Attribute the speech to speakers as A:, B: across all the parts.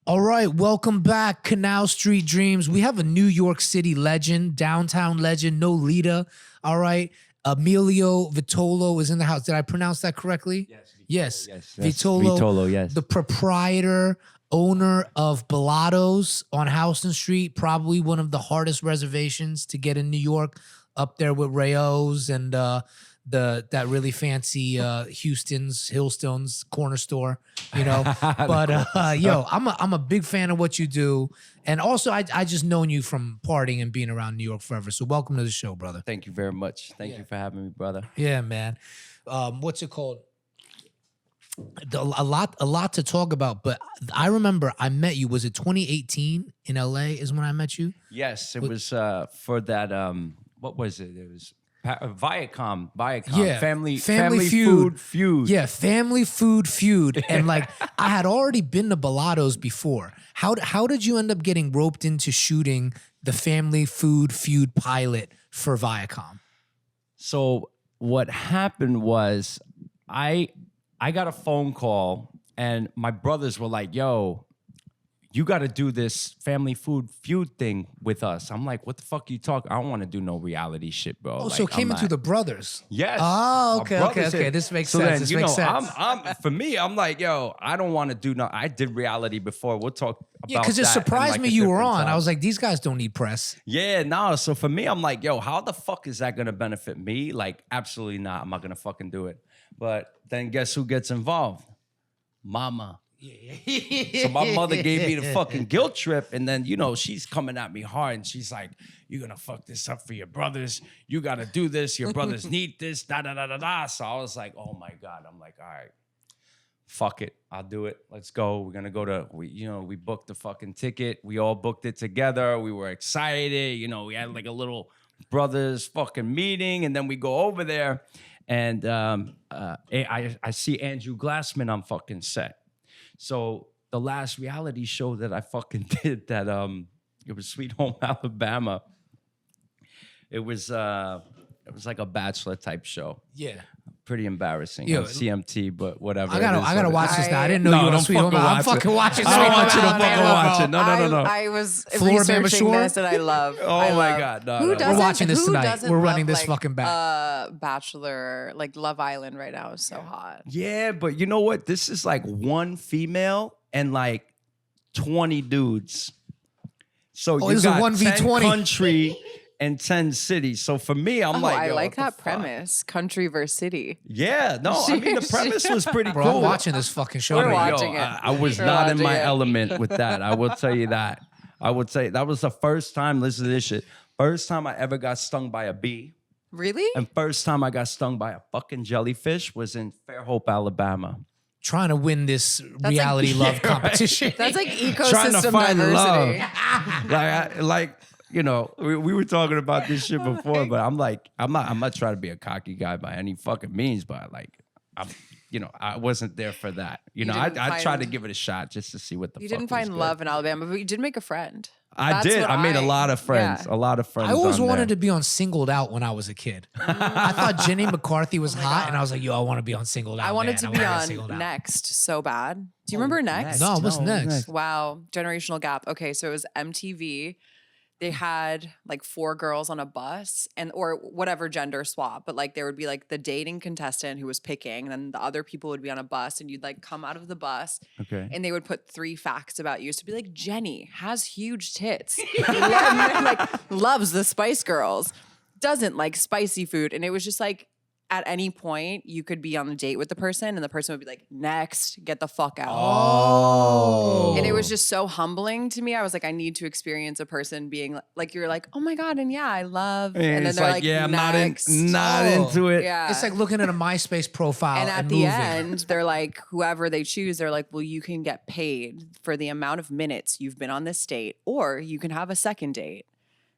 A: All right, welcome back, Canal Street Dreams. We have a New York City legend, downtown legend, Nolita. All right, Emilio Vitolo is in the house. Did I pronounce that correctly?
B: Yes.
A: Yes. Vitolo,
B: yes.
A: the proprietor, owner of Bellatos on Houston Street, probably one of the hardest reservations to get in New York, up there with Rayo's and that really fancy Hillstone's corner store, you know. But yo, I'm a big fan of what you do, and also I just known you from partying and being around New York forever. So welcome to the show, brother.
B: Thank you very much. Thank you for having me, brother.
A: Yeah, man. What's it called? A lot to talk about, but I remember I met you. Was it 2018 in LA? Is when I met you.
B: Yes, it was for that. What was it? It was Viacom.
A: Yeah,
B: Family
A: Feud.
B: Feud.
A: Yeah, Family Food Feud. And like, I had already been to Bellatos before. How did you end up getting roped into shooting the Family Food Feud pilot for Viacom?
B: So what happened was I got a phone call and my brothers were like, "Yo, you got to do this Family Food Feud thing with us." I'm like, "What the fuck you talking? I don't want to do no reality shit, bro."
A: Oh,
B: like,
A: so it came into the brothers.
B: Yes.
A: Oh,
B: My brothers
A: okay.
B: did.
A: This makes
B: So
A: sense.
B: then,
A: This
B: you
A: makes
B: know,
A: sense.
B: I'm for me, I'm like, yo, I don't want to do no. I did reality before. We'll talk about
A: Yeah, because it
B: that in,
A: surprised
B: like,
A: me
B: a
A: you were
B: different
A: on.
B: time.
A: I was like, these guys don't need press.
B: Yeah, no. So for me, I'm like, yo, how the fuck is that gonna benefit me? Like, absolutely not. I'm not gonna fucking do it. But then guess who gets involved? Mama. So my mother gave me the fucking guilt trip, and then, you know, she's coming at me hard, and she's like, "You're gonna fuck this up for your brothers. You gotta do this. Your brothers need this." Da da da da da. So I was like, "Oh my god." I'm like, "All right, fuck it. I'll do it. Let's go. We're gonna go to we booked the fucking ticket. We all booked it together. We were excited. You know, we had like a little brothers fucking meeting, and then we go over there, and I see Andrew Glassman on fucking set. So the last reality show that I fucking did, that it was Sweet Home Alabama. It was like a Bachelor type show.
A: Yeah.
B: Pretty embarrassing.
A: Yo,
B: On CMT, but whatever.
A: I gotta watch this now. I didn't know
B: No,
A: you were
B: don't
A: Sweet Home.
B: fucking
A: I'm
B: watch
A: fucking
B: it.
A: watching
B: I
A: Sweet
B: don't
A: Home
B: want you to
A: Alabama,
B: fucking watch
A: bro.
B: it. No.
C: I was
A: Florida Bama
C: researching
A: Shore?
C: this and I love.
B: Oh
C: I
B: my
C: love-
B: God, no,
C: Who
B: no.
C: doesn't?
A: We're watching this
C: who
A: tonight.
C: doesn't
A: We're
C: love,
A: running this
C: like,
A: fucking back.
C: Bachelor, like Love Island right now is so hot.
B: Yeah, but you know what? This is like one female and like 20 dudes. So
A: Oh,
B: you
A: this is a
B: got
A: 1v20.
B: 10 country and 10 cities. So for me, I'm like,
C: I
B: yo,
C: like
B: what the
C: that
B: fuck?
C: premise, country versus city.
B: Yeah, no, I mean, the premise was pretty
A: Bro,
B: cool.
A: I'm watching this fucking show.
C: We're
A: right now.
C: watching it.
B: I was
C: We're
B: not in
C: watching
B: my
C: it.
B: element with that. I will tell you that. I would say that was the first time, listen to this shit, first time I ever got stung by a bee.
C: Really?
B: And first time I got stung by a fucking jellyfish was in Fairhope, Alabama.
A: Trying to win this reality love competition.
C: That's like
B: Trying to
C: ecosystem
B: find
C: diversity.
B: like you know, we were talking about this shit before, but I'm like, I'm not trying to be a cocky guy by any fucking means, but like, I wasn't there for that. You know, I
C: didn't
B: tried to
C: find-
B: give it a shot just to see what the
C: You
B: fuck
C: didn't
B: was
C: find
B: good.
C: love in Alabama, but you did make a friend.
B: I
C: That's
B: did.
C: what
B: I made a lot of friends.
C: yeah.
B: A lot of friends.
A: I always
B: on
A: wanted
B: there.
A: to be on Singled Out when I was a kid. I thought Jenny McCarthy was hot, and I was like, yo, I want to be on Singled Out.
C: I wanted
A: man.
C: to
A: I
C: be
A: wanna
C: on
A: Singled Out.
C: Next so bad. Do you remember Next?
A: No, what's next?
C: Wow, generational gap. Okay, so it was MTV. They had like 4 girls on a bus or whatever gender swap, but like there would be like the dating contestant who was picking, and then the other people would be on a bus, and you'd like come out of the bus,
B: Okay.
C: and they would put 3 facts about you. So it'd be like, Jenny has huge tits, like loves the Spice Girls, doesn't like spicy food, and it was just like, at any point, you could be on a date with the person, and the person would be like, next, get the fuck out.
B: Oh.
C: And it was just so humbling to me. I was like, I need to experience a person being like, you're like, oh my God, and yeah, I love. And then
B: it's
C: they're
B: like,
C: like,
B: yeah, I'm
C: next.
B: not
A: Oh.
B: into it.
C: Yeah.
A: It's like looking at a MySpace profile
C: and
A: and,
C: at the
A: moving.
C: end, they're like, whoever they choose, they're like, well, you can get paid for the amount of minutes you've been on this date, or you can have a second date.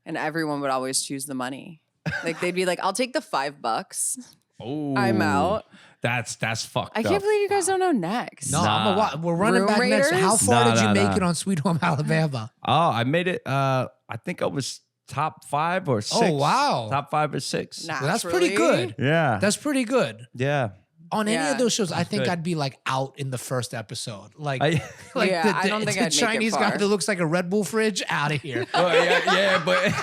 C: And everyone would always choose the money. Like they'd be like, I'll take the $5.
B: Oh,
C: I'm out.
B: That's fucked
C: I
B: up.
C: can't believe you guys don't know Next.
A: No,
B: Nah.
A: we're running
C: Room
A: back next.
C: Raiders?
A: How far
B: Nah,
A: did you
B: nah,
A: make
B: nah.
A: it on Sweet Home Alabama?
B: Oh, I made it. I think I was top 5 or 6.
A: Oh, wow.
B: Top 5 or 6.
C: Nah.
A: Well, that's pretty
C: Naturally.
A: good.
B: Yeah.
A: That's pretty good.
B: yeah.
A: On any
C: Yeah.
A: of those shows, I think
B: Good.
A: I'd be like out in the first episode. Like,
B: I-
A: like
C: Yeah, I don't think
A: the
C: I'd make it
A: Chinese guy
C: far.
A: that looks like a Red Bull fridge, out of here.
B: Oh, yeah, but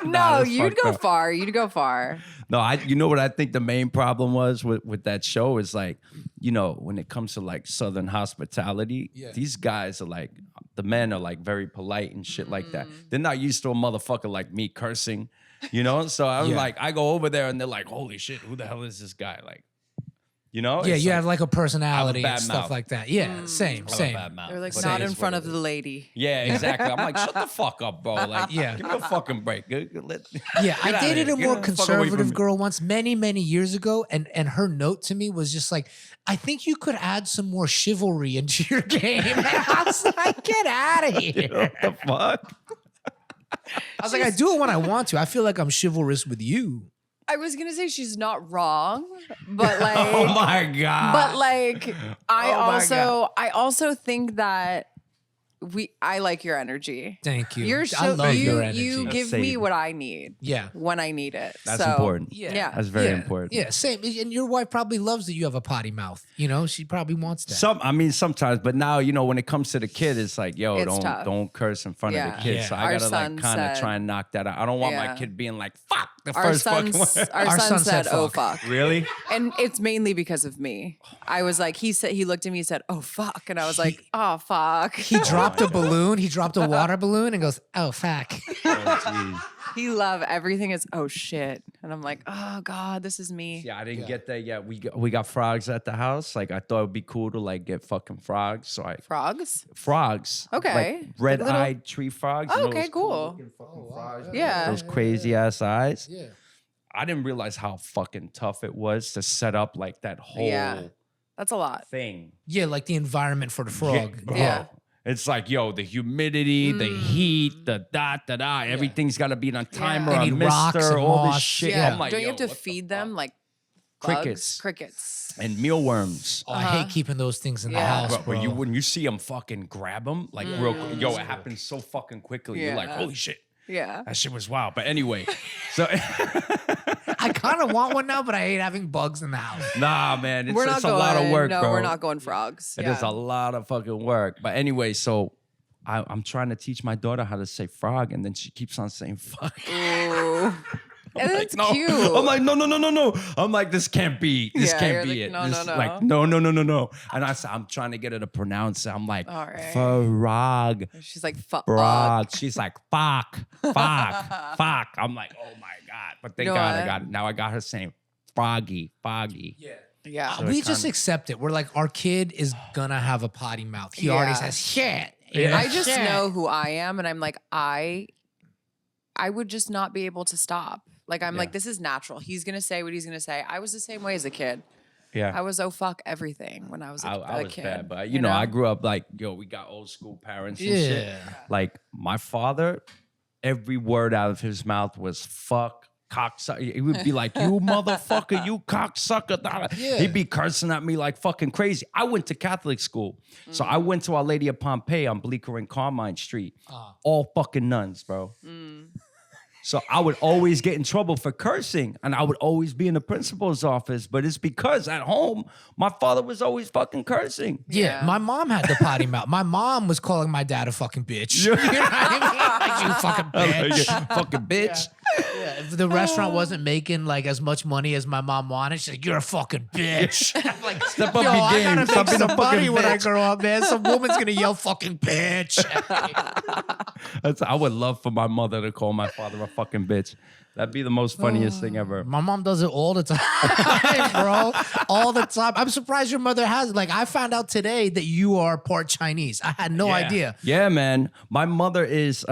C: No,
B: nah, that's
C: you'd
B: fucked
C: go
B: up.
C: far. You'd go far.
B: No, you know what I think the main problem was with that show is like, you know, when it comes to like Southern hospitality, these guys are like, the men are like very polite and shit like that. They're not used to a motherfucker like me cursing, you know? So I'm
A: Yeah.
B: like, I go over there and they're like, holy shit, who the hell is this guy? Like, you know?
A: Yeah,
B: It's
A: you
B: like,
A: have like a personality
B: bad
A: and stuff
B: mouth.
A: like that. Yeah, same,
B: I have a
A: same.
B: bad mouth,
C: They're like,
B: but
C: not
B: it
C: in
B: is
C: front
B: what
C: of
B: it
C: the
B: is.
C: lady.
B: Yeah, exactly. I'm like, shut the fuck up, bro. Like,
A: Yeah.
B: give me a fucking break.
A: Yeah, I
B: outta
A: dated
B: here.
A: a
B: Get
A: more
B: the fuck away from
A: conservative
B: me.
A: girl once, many years ago, and her note to me was just like, "I think you could add some more chivalry into your game." And I was like, "Get out of here!"
B: What the fuck?
A: I was like, "I do it when I want to. I feel like I'm chivalrous with you."
C: I was gonna say she's not wrong, but like,
B: Oh my God.
C: but like, I
B: Oh my God.
C: also think that I like your energy.
A: Thank you.
C: You're
A: I
C: so
A: love your energy.
C: you
B: That's
C: give me
B: same.
C: what I need
A: Yeah.
C: when I need it.
B: That's
C: So,
B: important.
C: Yeah.
B: That's very
A: Yeah,
B: important.
A: Yeah, same. And your wife probably loves that you have a potty mouth. You know, she probably wants that.
B: Sometimes, but now, you know, when it comes to the kid, it's like, yo,
C: It's tough.
B: don't curse in front of
C: Yeah.
B: the kid.
A: Yeah.
B: So I
C: Our
B: gotta like
C: son
B: kind of
C: said-
B: try and knock that out. I don't want my
C: Yeah.
B: kid being like, fuck the
C: Our
B: first fucking
C: son
B: word.
C: our son said, "Oh
A: fuck."
C: fuck,"
B: Really?
C: and it's mainly because of me. I was like, he looked at me, and said, "Oh fuck," and I was like, "Oh fuck."
A: He dropped a balloon. He dropped a water balloon and goes, "Oh fuck."
B: Oh, jeez.
C: He love everything is oh shit, and I'm like, oh god, this is me.
B: Yeah, I didn't get that yet. We got frogs at the house. Like I thought it'd be cool to like get fucking frogs. So
C: Frogs.
B: frogs.
C: Okay.
B: Like red-eyed tree frogs.
C: Oh,
B: you know,
C: okay,
B: those
C: cool.
B: looking fucking frogs.
C: Yeah.
B: Those crazy ass eyes.
A: Yeah.
B: I didn't realize how fucking tough it was to set up like that whole
C: Yeah. That's a lot.
B: thing.
A: Yeah, like the environment for the frog.
B: bro.
C: Yeah.
B: It's like, yo, the humidity, the heat, the da. Everything's got to be on timer,
A: They
B: a
A: need rocks
B: mister,
A: and
B: all this
A: moss.
B: shit.
A: Yeah.
B: I'm like,
C: Don't you
B: yo,
C: have to
B: what the
C: feed
B: fuck?
C: them like
B: Crickets.
C: Crickets.
B: And mealworms.
A: Oh, I hate keeping those things in the
C: Yeah.
A: house,
B: Bro,
A: bro.
B: when you see them fucking grab them, like real quick, yo, it happens so fucking quickly. You're like,
C: Yeah.
B: holy shit,
C: Yeah.
B: that shit was wild. But anyway, so
A: I kind of want one now, but I hate having bugs in the house.
B: nah, man,
C: We're
B: it's
C: not
B: a
C: going.
B: lot of work,
C: no,
B: bro.
C: we're not going frogs.
B: It is a lot of fucking work. But anyway, so I'm trying to teach my daughter how to say frog, and then she keeps on saying fuck.
C: Ooh. And
B: Like,
C: it's
B: no.
C: cute.
B: I'm like, no. I'm like, this can't be. This
C: Yeah,
B: can't
C: you're
B: be
C: like,
B: it.
C: no,
B: This-
C: no, no.
B: Like, no. And I'm trying to get her to pronounce it. I'm like,
C: All right.
B: frog.
C: She's like, fuck.
B: Frog. She's like, fuck. I'm like, oh my God. But thank
C: You know
B: God I
C: what?
B: got it. Now I got her saying foggy.
C: Yeah.
B: So
A: We
B: it
A: just
B: kinda-
A: accept it. We're like, our kid is gonna have a potty mouth. He already
C: Yeah.
A: says shit.
B: Yeah.
C: I just
A: Shit.
C: know who I am, and I'm like, I would just not be able to stop. Like, I'm like, this is natural. He's gonna say what he's gonna say. I was the same way as a kid.
B: Yeah.
C: I was oh fuck everything when I was a
B: I was
C: kid.
B: bad, but you know, I grew up like, yo, we got old school parents and shit.
A: Yeah.
B: Like my father, every word out of his mouth was fuck, cocksucker. He would be like, you motherfucker, you cocksucker.
A: Yeah.
B: He'd be cursing at me like fucking crazy. I went to Catholic school. So I went to Our Lady of Pompeii on Bleecker and Carmine Street. All fucking nuns, bro. So I would always get in trouble for cursing, and I would always be in the principal's office. But it's because at home, my father was always fucking cursing.
A: Yeah,
C: Yeah.
A: my mom had the potty mouth. My mom was calling my dad a fucking bitch. You know what I mean? Like, you fucking bitch.
B: Fucking bitch.
A: Yeah, if the restaurant wasn't making like as much money as my mom wanted, she's like, "You're a fucking bitch." I'm like,
B: Step up
A: yo,
B: your
A: I
B: game.
A: gotta
B: Stop
A: make
B: being a
A: some money
B: fucking
A: when I
B: bitch.
A: grow up, man. Some woman's gonna yell "fucking bitch."
B: I would love for my mother to call my father a fucking bitch. That'd be the most funniest thing ever.
A: My mom does it all the time, bro. All the time. I'm surprised your mother has. Like, I found out today that you are part Chinese. I had no idea.
B: Yeah, man. My mother is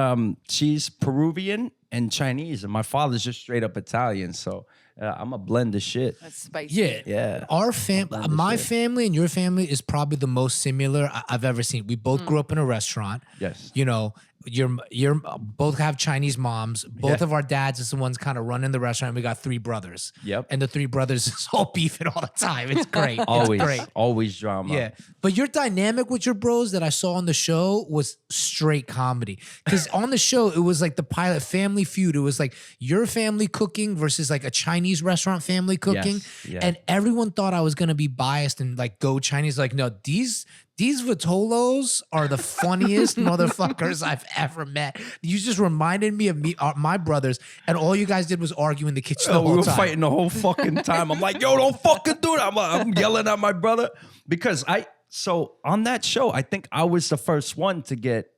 B: she's Peruvian and Chinese, and my father's just straight up Italian. So I'm a blend of shit.
C: That's spicy.
A: Yeah.
B: Yeah.
A: Our family, my family and your family is probably the most similar I've ever seen. We both grew up in a restaurant.
B: Yes.
A: You know, you're both have Chinese moms. Both of our dads is the ones kind of running the restaurant. We got 3 brothers.
B: Yep.
A: And the 3 brothers is all beefing all the time. It's great.
B: Always,
A: It's great.
B: always drama.
A: Yeah. But your dynamic with your bros that I saw on the show was straight comedy. Because on the show, it was like the pilot Family Feud. It was like your family cooking versus like a Chinese restaurant family cooking.
B: Yes, yeah.
A: And everyone thought I was going to be biased and like go Chinese. Like, no, these Vitolos are the funniest motherfuckers I've ever met. You just reminded me of my brothers, and all you guys did was argue in the kitchen the
B: We
A: whole
B: were
A: time.
B: fighting the whole fucking time. I'm like, yo, don't fucking do that. I'm yelling at my brother because so on that show, I think I was the first one to get,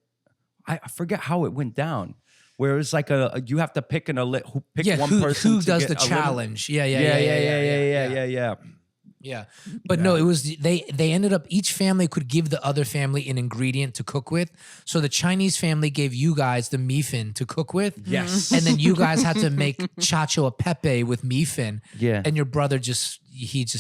B: I forget how it went down. Where it's like you have to pick one person.
A: Who
B: to
A: does
B: get
A: the
B: a limit.
A: challenge? Yeah. Yeah. But no, it was they ended up each family could give the other family an ingredient to cook with. So the Chinese family gave you guys the mi fin to cook with.
B: Yes.
A: And then you guys had to make chacho a pepe with mi fin.
B: Yeah.
A: And your brother just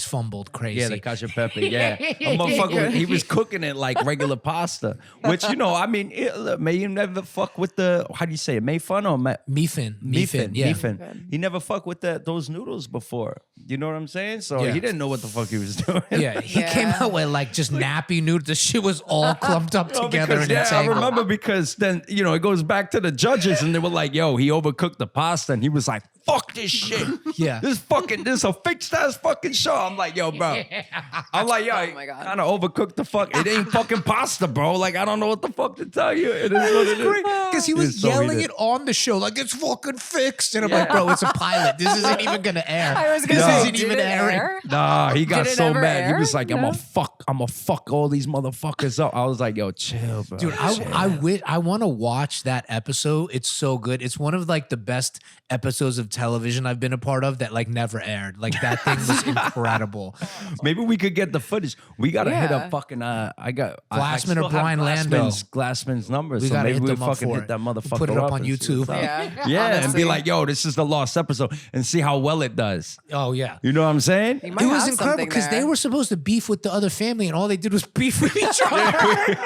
A: fumbled crazy.
B: Yeah, the cacio pepe. Yeah, a motherfucker. He was cooking it like regular pasta, which I mean, may you never fuck with the how do you say it? Mei fun or
A: mi fin. Yeah.
B: Mi fin. He never fucked with those noodles before. You know what I'm saying? So
A: Yeah.
B: he didn't know what the fuck he was doing.
A: Yeah, he came out with like just nappy noodles. The shit was all clumped up together
B: Because,
A: in a
B: I
A: tangle.
B: remember because then it goes back to the judges and they were like, "Yo, he overcooked the pasta," and he was like, "Fuck this shit.
A: Yeah.
B: this is a fixed ass fucking show." I'm like, "Yo, bro." I'm like, "Yo,
C: Oh my God.
B: kind of overcooked the fuck. It ain't fucking pasta, bro. Like, I don't know what the fuck to tell you. It is what it is."
A: Because he was
B: It's so
A: yelling
B: heated.
A: it on the show, like it's fucking fixed. And I'm like, bro, it's a pilot. This isn't even gonna air.
C: I was gonna
A: this
C: say,
A: isn't
C: did
A: even
C: it
A: airing.
C: air?
B: Nah, he got
C: Did it
B: so
C: ever
B: mad. He
C: air?
B: was like, "I'm
C: No?
B: a fuck all these motherfuckers up." I was like, "Yo, chill, bro."
A: Dude, I want to watch that episode. It's so good. It's one of like the best episodes of television I've been a part of that like never aired. Like that thing was incredible.
B: Maybe we could get the footage. We gotta hit
C: Yeah.
B: up fucking. I got
A: Glassman or
B: still have
A: Brian Lando.
B: Glassman's numbers.
A: We
B: so
A: gotta
B: maybe
A: hit
B: we
A: them up
B: fucking
A: for
B: hit
A: it.
B: that motherfucker.
A: Put it up on
B: and see
A: YouTube.
B: what's up.
C: Yeah.
B: Yeah, and
C: Honestly.
B: be like, "Yo, this is the lost episode," and see how well it does.
A: Oh yeah.
B: You know what I'm saying?
C: You might
A: It was
C: have
A: incredible
C: something
A: because they
C: there.
A: were supposed to beef with the other family, and all they did was beef with each other.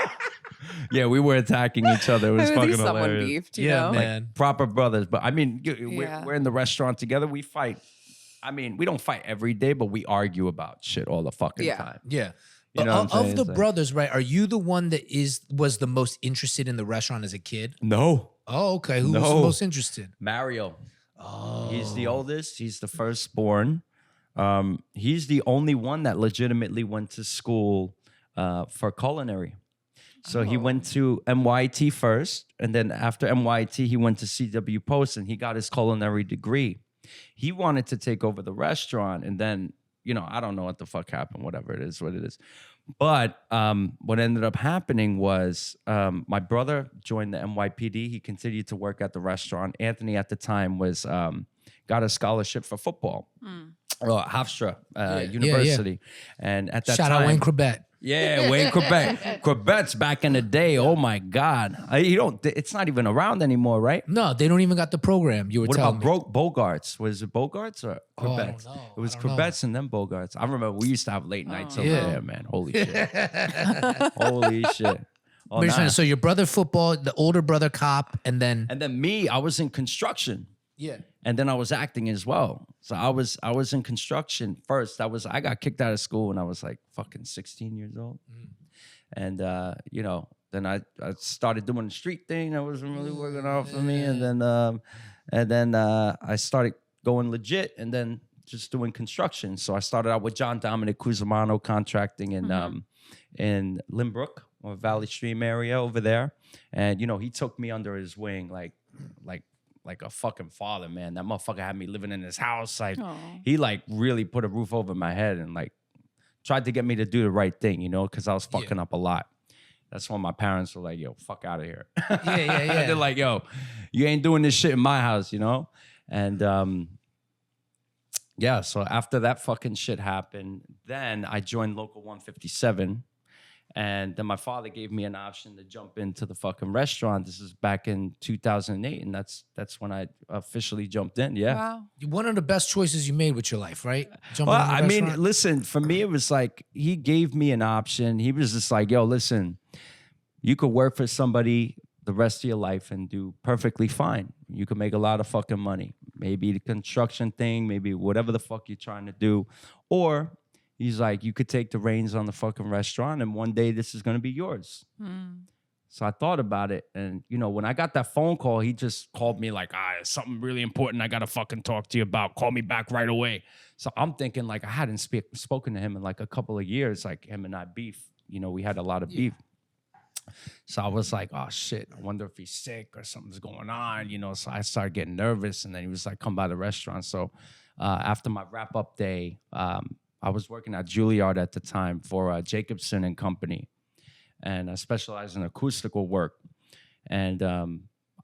B: Yeah, we were attacking each other. It was
C: At
B: fucking
C: least someone
B: hilarious.
C: beefed, you
A: Yeah,
C: know?
A: man.
B: Proper brothers, but I mean,
C: Yeah.
B: we're in the restaurant together. We fight. I mean, we don't fight every day, but we argue about shit all the fucking
C: Yeah.
B: time.
A: Yeah.
B: You know what I'm
A: of
B: saying?
A: the
B: It's like-
A: brothers, right? Are you the one that was the most interested in the restaurant as a kid?
B: No,
A: Oh, okay. Who was the
B: No.
A: most interested?
B: Mario. Oh, he's the oldest. He's the firstborn. He's the only one that legitimately went to school for culinary. So he went to MYT first, and then after MYT, he went to CW Post, and he got his culinary degree. He wanted to take over the restaurant, and then I don't know what the fuck happened. Whatever it is, what it is. But what ended up happening was my brother joined the NYPD. He continued to work at the restaurant. Anthony at the time was got a scholarship for football. Hofstra University. And at that
A: Shout
B: time,
A: out Wayne Crabette.
B: yeah, Wayne Quebec. Quebec's back in the day. Oh my God. It's not even around anymore, right?
A: No, they don't even got the program. You were
B: What
A: telling
B: about
A: me.
B: Bogarts? Was it Bogarts or
A: Oh, I don't
B: Quebec's?
A: know.
B: It was
A: I don't know.
B: Quebec's and then Bogarts. I remember we used to have late nights over
A: Yeah.
B: there, man. Holy shit. Holy shit. Oh,
A: But you're saying,
B: nah.
A: so your brother football, the older brother cop, and then
B: And then me, I was in construction.
A: yeah.
B: And then I was acting as well. So I was in construction first. I got kicked out of school when I was like fucking 16 years old. And then I started doing the street thing that wasn't really working out for me. And then I started going legit and then just doing construction. So I started out with John Dominic Cusimano contracting in Limbrook or Valley Stream area over there. And he took me under his wing like a fucking father, man. That motherfucker had me living in his house. Like he like really put a roof over my head and like tried to get me to do the right thing, because I was fucking up a lot. That's when my parents were like, "Yo, fuck out of here."
A: Yeah.
B: They're like, "Yo, you ain't doing this shit in my house," And yeah, so after that fucking shit happened, then I joined Local 157. And then my father gave me an option to jump into the fucking restaurant. This is back in 2008, and that's when I officially jumped in. Yeah.
C: Wow.
A: One of the best choices you made with your life, right? Jumping
B: Well,
A: in the
B: I mean,
A: restaurant?
B: listen, for me, it was like he gave me an option. He was just like, "Yo, listen, you could work for somebody the rest of your life and do perfectly fine. You can make a lot of fucking money. Maybe the construction thing, maybe whatever the fuck you're trying to do. Or he's like, you could take the reins on the fucking restaurant and one day this is going to be yours. So I thought about it. And, you know, when I got that phone call, he just called me like, it's something really important I got to fucking talk to you about. Call me back right away. So I'm thinking like I hadn't spoken to him in like a couple of years, like him and I beef. You know, we had a lot of beef. So I was like, oh, shit, I wonder if he's sick or something's going on, you know. So I started getting nervous. And then he was like, come by the restaurant. So after my wrap-up day, I was working at Juilliard at the time for Jacobson and Company. And I specialized in acoustical work. And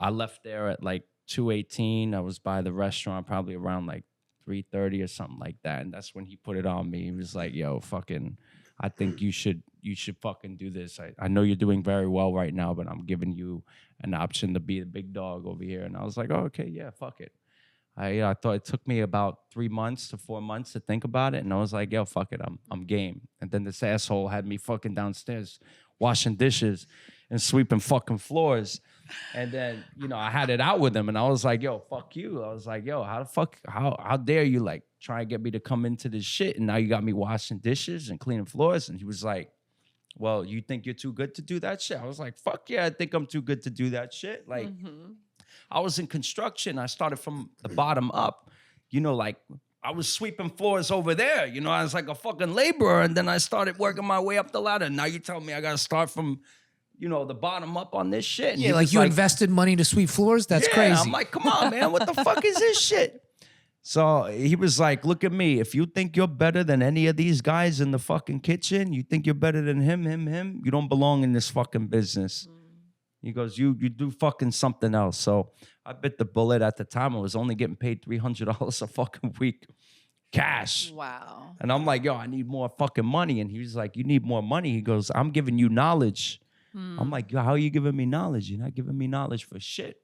B: I left there at like 2:18. I was by the restaurant probably around like 3:30 or something like that. And that's when he put it on me. He was like, yo, fucking, I think you should fucking do this. I know you're doing very well right now, but I'm giving you an option to be the big dog over here. And I was like, oh, okay, yeah, fuck it. I thought it took me about 3 months to 4 months to think about it. And I was like, yo, fuck it, I'm game. And then this asshole had me fucking downstairs washing dishes and sweeping fucking floors. And then, you know, I had it out with him and I was like, yo, fuck you. I was like, yo, how dare you like try and get me to come into this shit? And now you got me washing dishes and cleaning floors. And he was like, well, you think you're too good to do that shit? I was like, fuck yeah, I think I'm too good to do that shit. Like, I was in construction. I started from the bottom up, you know, like I was sweeping floors over there. You know, I was like a fucking laborer. And then I started working my way up the ladder. Now you tell me I got to start from, you know, the bottom up on this shit. And
A: Yeah, like you invested money to sweep floors? That's crazy.
B: I'm like, come on, man. What the fuck is this shit? So he was like, look at me. If you think you're better than any of these guys in the fucking kitchen, you think you're better than him, you don't belong in this fucking business. He goes, you do fucking something else. So I bit the bullet. At the time. I was only getting paid $300 a fucking week, cash.
C: Wow.
B: And I'm like, yo, I need more fucking money. And he was like, you need more money? He goes, I'm giving you knowledge. I'm like, yo, how are you giving me knowledge? You're not giving me knowledge for shit.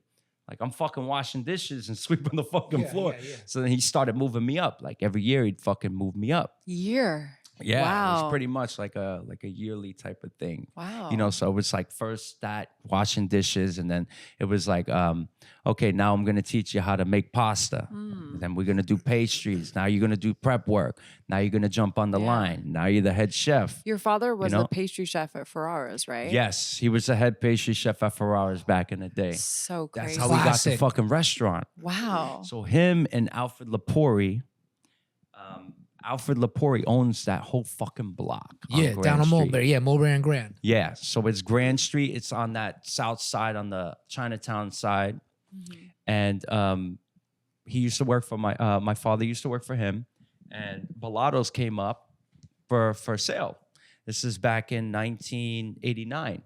B: Like, I'm fucking washing dishes and sweeping the fucking floor. Yeah. So then he started moving me up. Like, every year he'd fucking move me up.
C: Year.
B: Yeah,
C: wow.
B: It was pretty much like a yearly type of thing.
C: Wow.
B: You know, so it was like first that washing dishes, and then it was like, okay, now I'm gonna teach you how to make pasta. Then we're gonna do pastries. Now you're gonna do prep work. Now you're gonna jump on the line. Now you're the head chef.
C: Your father was the pastry chef at Ferrara's, right?
B: Yes, he was the head pastry chef at Ferrara's back in the day.
C: So crazy.
B: That's how we got the fucking restaurant.
C: Wow.
B: So him and Alfred Lepori. Alfred Lepori owns that whole fucking block.
A: Down on Mulberry. Yeah, Mulberry and Grand.
B: Yeah, so it's Grand Street. It's on that south side, on the Chinatown side. And he used to work for my father used to work for him. And Bellatos came up for sale. This is back in 1989.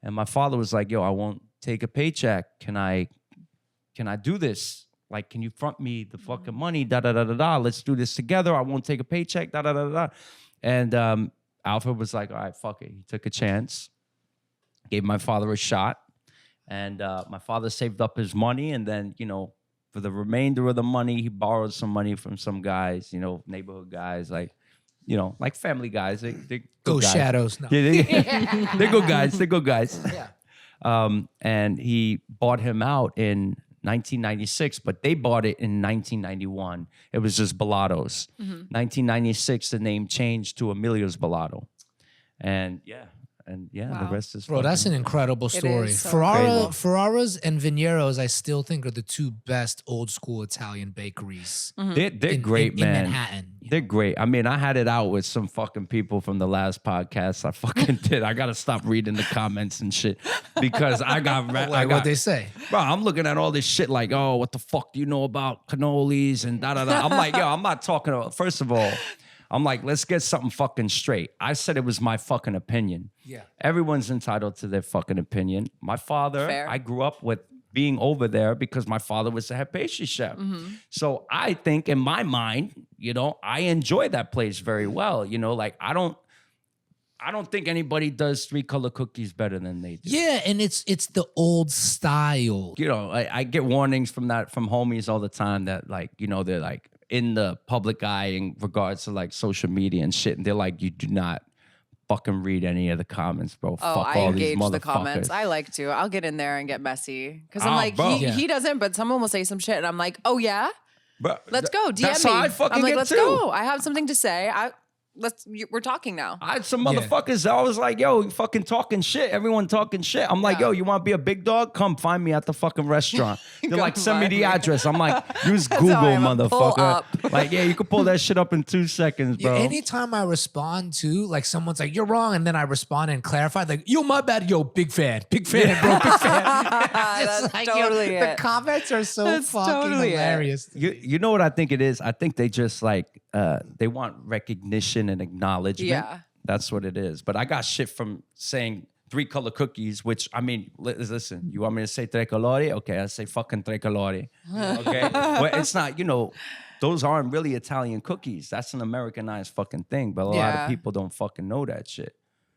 B: And my father was like, yo, I won't take a paycheck. Can I do this? Like, can you front me the fucking money? Da-da-da-da-da. Let's do this together. I won't take a paycheck. Da-da-da-da-da. And Alfred was like, all right, fuck it. He took a chance. Gave my father a shot. And my father saved up his money. And then, you know, for the remainder of the money, he borrowed some money from some guys, you know, neighborhood guys, like, you know, like family guys. They're
A: Go
B: good guys.
A: Shadows. No.
B: Yeah, they're good guys. They're good guys.
A: Yeah.
B: And he bought him out in 1996, but they bought it in 1991. It was just Bellatos. 1996, the name changed to Emilio's Bellato. And the rest is
A: Bro, that's an incredible story.
C: so
A: Ferrara's and Vignero's, I still think, are the two best old school Italian bakeries.
B: They're great, man.
A: In Manhattan.
B: They're great. I mean, I had it out with some fucking people from the last podcast. I fucking did. I gotta stop reading the comments and shit because I got
A: what they say.
B: Bro, I'm looking at all this shit like, oh, what the fuck do you know about cannolis and da da da. I'm like, yo, I'm not talking about. First of all, I'm like, let's get something fucking straight. I said it was my fucking opinion.
A: Yeah.
B: Everyone's entitled to their fucking opinion. My father,
C: Fair.
B: I grew up with being over there because my father was the head pastry chef. So I think in my mind, you know, I enjoy that place very well. You know, like I don't think anybody does 3-color cookies better than they do.
A: Yeah, and it's the old style.
B: You know, I get warnings from homies all the time that, like, you know, they're like in the public eye in regards to like social media and shit. And they're like, you do not fucking read any of the comments, bro.
C: Oh,
B: Fuck
C: I
B: all these
C: engage the comments.
B: motherfuckers.
C: I like to. I'll get in there and get messy because I'm
B: Ah,
C: like,
B: bro.
A: Yeah.
C: he doesn't, but someone will say some shit, and I'm like, oh yeah,
B: Bro,
C: let's go. DM
B: that's
C: me.
B: how I fucking
C: I'm like,
B: get
C: let's
B: too.
C: go. I have something to say. We're talking now.
B: I had some
A: Yeah.
B: motherfuckers that I was like, yo, you fucking talking shit. Everyone talking shit. I'm like,
C: Yeah.
B: yo, you want to be a big dog? Come find me at the fucking restaurant. They're
C: Come
B: like, send me
C: find
B: the
C: me.
B: address. I'm like, use
C: how
B: Google,
C: I am. Pull
B: motherfucker.
C: up.
B: Like, yeah, you can pull that shit up in 2 seconds,
A: Yeah,
B: bro.
A: anytime I respond to like someone's like, you're wrong, and then I respond and clarify, like, yo, my bad, yo, big fan, bro, big fan.
C: That's
A: It's
C: totally
A: the
C: it.
A: comments are so
C: That's
A: fucking
C: totally it.
A: hilarious.
B: You know what I think it is? I think they just like, they want recognition and acknowledgement.
C: Yeah.
B: That's what it is. But I got shit from saying 3-color cookies, which, I mean, listen, you want me to say tre colori? Okay, I say fucking tre colori. Okay? But it's not, those aren't really Italian cookies. That's an Americanized fucking thing. But a lot
C: Yeah.
B: of people don't fucking know that shit.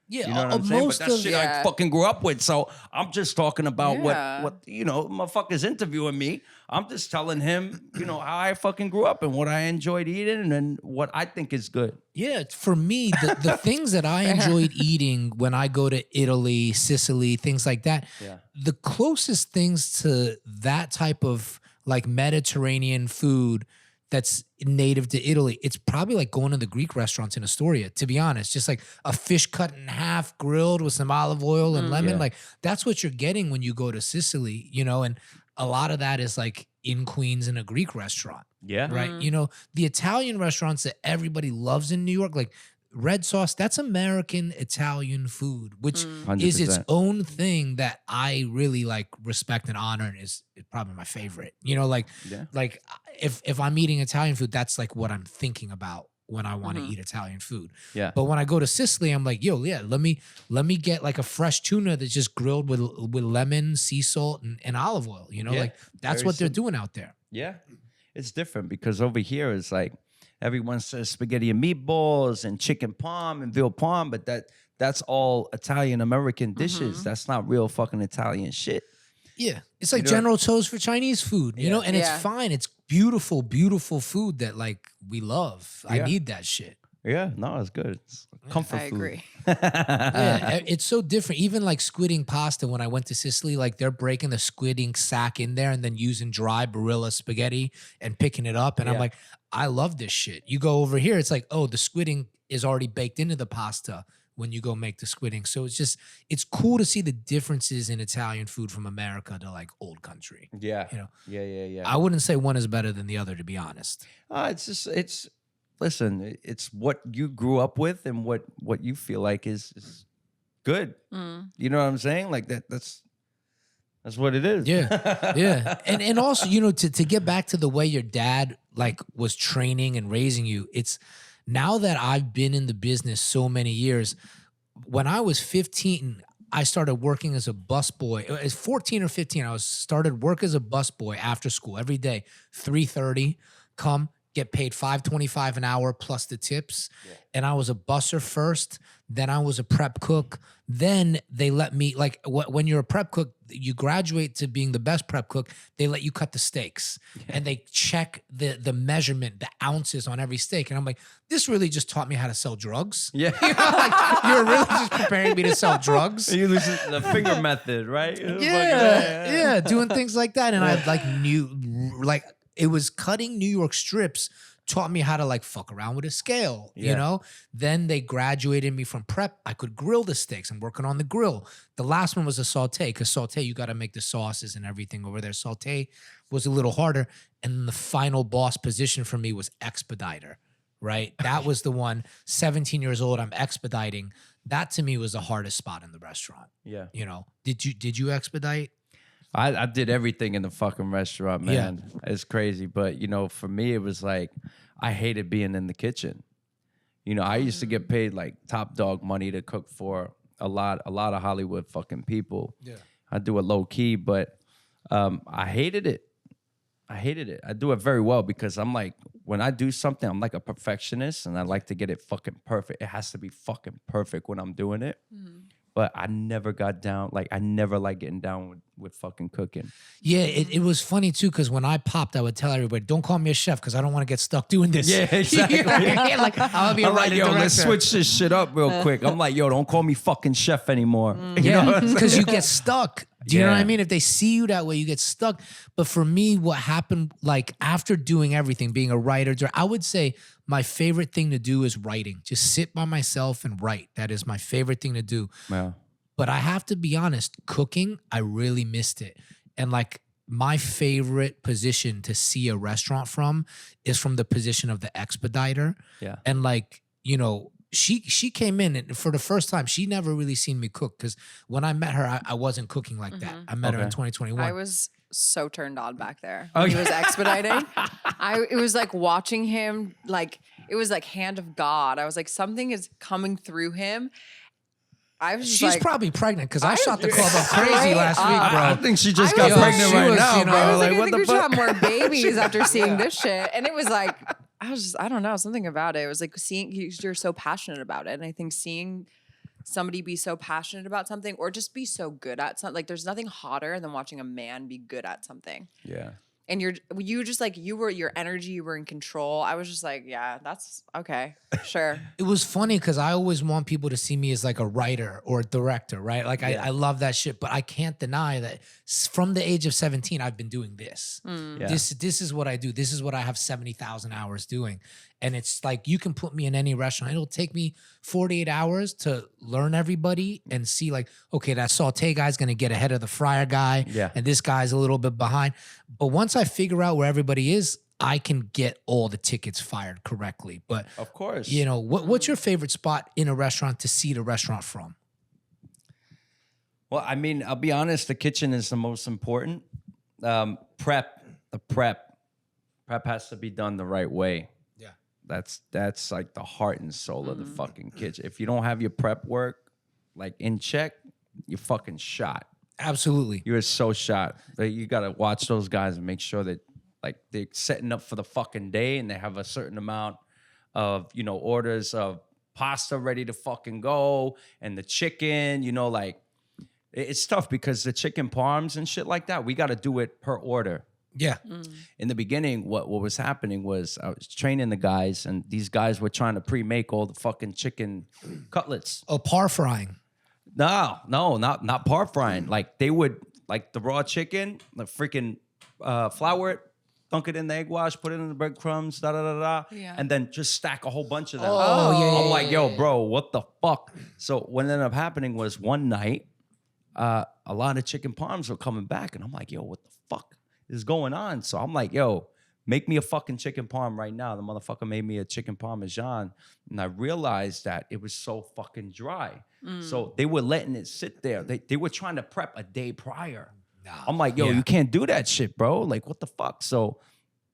A: Yeah,
B: You know what I'm saying? But
A: most
B: that's
A: of
B: shit I
C: Yeah.
B: fucking grew up with. So I'm just talking about
C: Yeah.
B: what motherfuckers interviewing me. I'm just telling him, how I fucking grew up and what I enjoyed eating and what I think is good.
A: Yeah, for me, the things that I enjoyed eating when I go to Italy, Sicily, things like that,
B: Yeah.
A: the closest things to that type of like Mediterranean food that's native to Italy, it's probably like going to the Greek restaurants in Astoria, to be honest. Just like a fish cut in half, grilled with some olive oil and lemon.
B: Yeah.
A: Like that's what you're getting when you go to Sicily, and a lot of that is like in Queens in a Greek restaurant.
B: Yeah.
A: Right. The Italian restaurants that everybody loves in New York, like red sauce, that's American Italian food, which is its
B: 100%.
A: own thing that I really like respect and honor and is probably my favorite. Like if I'm eating Italian food, that's like what I'm thinking about when I want to eat Italian food.
B: Yeah.
A: But when I go to Sicily, I'm like, yo, yeah, let me get like a fresh tuna that's just grilled with lemon, sea salt, and olive oil. Like that's
B: very
A: what they're
B: simple.
A: doing out there.
B: Yeah. It's different because over here it's like everyone says spaghetti and meatballs and chicken parm and veal parm, but that's all Italian American dishes. That's not real fucking Italian shit.
A: Yeah. It's like
B: know-
A: General Tso's for Chinese food, and it's
C: Yeah.
A: fine. It's beautiful, beautiful food that like we love. I
B: Yeah.
A: need that shit.
B: Yeah, no, it's good. It's comfort
C: I
B: food.
C: agree.
A: Yeah, it's so different. Even like squid ink pasta, when I went to Sicily, like they're breaking the squid ink sack in there and then using dry Barilla spaghetti and picking it up. And I'm
B: Yeah.
A: like, I love this shit. You go over here, it's like, oh, the squid ink is already baked into the pasta when you go make the squid ink. So it's cool to see the differences in Italian food from America to like old country.
B: Yeah.
A: You know,
B: Yeah.
A: I wouldn't say one is better than the other, to be honest.
B: Listen, it's what you grew up with and what you feel like is good. You know what I'm saying? Like that's what it is.
A: Yeah, yeah, and also to get back to the way your dad like was training and raising you. It's now that I've been in the business so many years. When I was 15, I started working as a busboy. It was 14 or 15. I started work as a busboy after school every day, 3:30. Come get paid $5.25 an hour plus the tips. Yeah. And I was a busser first. Then I was a prep cook. Then they let me, like, when you're a prep cook, you graduate to being the best prep cook. They let you cut the steaks, and they check the measurement, the ounces on every steak. And I'm like, this really just taught me how to sell drugs.
B: Yeah.
A: Like, you're really just preparing me to sell drugs.
B: You lose the finger method, right?
A: Yeah, doing things like that. And I like knew, like, it was cutting New York strips taught me how to like fuck around with a scale, Then they graduated me from prep. I could grill the steaks. I'm working on the grill. The last one was a saute, because saute, you got to make the sauces and everything over there. Saute was a little harder. And then the final boss position for me was expediter, right? That was the one, 17 years old, I'm expediting. That to me was the hardest spot in the restaurant.
B: Yeah.
A: Did you expedite?
B: I did everything in the fucking restaurant, man. Yeah. It's crazy. But, for me, it was like, I hated being in the kitchen. I used to get paid like top dog money to cook for a lot of Hollywood fucking people. Yeah. I do it low key, but I hated it. I do it very well because I'm like, when I do something, I'm like a perfectionist and I like to get it fucking perfect. It has to be fucking perfect when I'm doing it. Mm-hmm. But I never got down, like I never like getting down with fucking cooking.
A: Yeah, it was funny too because when I popped, I would tell everybody, "Don't call me a chef because I don't want to get stuck doing this."
B: Yeah, exactly.
A: You know what I mean? Like I'll be a
B: I'm like,
A: writer
B: yo, let's
A: director.
B: switch this shit up real quick. I'm like, yo, don't call me fucking chef anymore. You know
A: Yeah,
B: what I'm saying?
A: because you get stuck. Do you know what I
B: Yeah.
A: mean? If they see you that way, you get stuck. But for me, what happened, like after doing everything, being a writer, I would say my favorite thing to do is writing. Just sit by myself and write. That is my favorite thing to do.
B: Yeah.
A: But I have to be honest, cooking, I really missed it. And like my favorite position to see a restaurant from is from the position of the expediter.
B: Yeah.
A: And like, you know, she came in and for the first time, she never really seen me cook because when I met her, I wasn't cooking like that. I met her in
B: Okay.
A: 2021.
C: I was so turned on back there.
B: Oh,
C: He
B: yeah.
C: was expediting. It was like watching him, like it was like hand of God. I was like, something is coming through him. I was just
A: She's
C: like,
A: probably pregnant because I
C: I-
A: shot the club up crazy
C: Straight
A: last week,
C: up.
A: bro.
B: I think she just
C: I
B: got
C: was like,
B: pregnant
A: she
B: right
A: was,
B: now,
A: you know,
B: bro.
C: I was like,
B: Like,
C: I
B: what
C: think
B: the
C: we should
B: fuck?
C: have more babies after seeing this shit. And it was like, I don't know, something about it. It was like seeing you're so passionate about it. And I think seeing somebody be so passionate about something or just be so good at something, like there's nothing hotter than watching a man be good at something.
B: Yeah.
C: And you just like, your energy, you were in control. I was just like, yeah, that's okay. Sure.
A: It was funny because I always want people to see me as like a writer or a director, right? Like I love that shit, but I can't deny that from the age of 17, I've been doing this.
B: Yeah.
A: This is what I do. This is what I have 70,000 hours doing. And it's like you can put me in any restaurant. It'll take me 48 hours to learn everybody and see like, okay, that saute guy's gonna get ahead of the fryer guy.
B: Yeah.
A: And this guy's a little bit behind. But once I figure out where everybody is, I can get all the tickets fired correctly. But
B: Of course.
A: you know, what's your favorite spot in a restaurant to see the restaurant from?
B: Well, I mean, I'll be honest, the kitchen is the most important. The prep has to be done the right way.
A: Yeah.
B: That's like the heart and soul of the fucking kitchen. If you don't have your prep work like in check, you're fucking shot.
A: Absolutely.
B: You're so shot. Like, you gotta watch those guys and make sure that like they're setting up for the fucking day and they have a certain amount of, you know, orders of pasta ready to fucking go and the chicken, you know, like it's tough because the chicken parms and shit like that, we got to do it per order.
A: Yeah.
B: In the beginning, what was happening was I was training the guys, and these guys were trying to pre-make all the fucking chicken cutlets.
A: Oh, par frying.
B: No, not par frying. Like they would like the raw chicken, like freaking flour it, dunk it in the egg wash, put it in the breadcrumbs,
C: Yeah.
B: and then just stack a whole bunch of them.
A: Oh, yeah.
B: I'm like, yo, bro, what the fuck? So what ended up happening was one night, a lot of chicken parms were coming back, and I'm like, yo, what the fuck is going on? So I'm like, yo, make me a fucking chicken parm right now. The motherfucker made me a chicken parmesan, and I realized that it was so fucking dry. So they were letting it sit there. They were trying to prep a day prior. I'm like, yo,
A: Yeah.
B: you can't do that shit, bro. Like, what the fuck? So,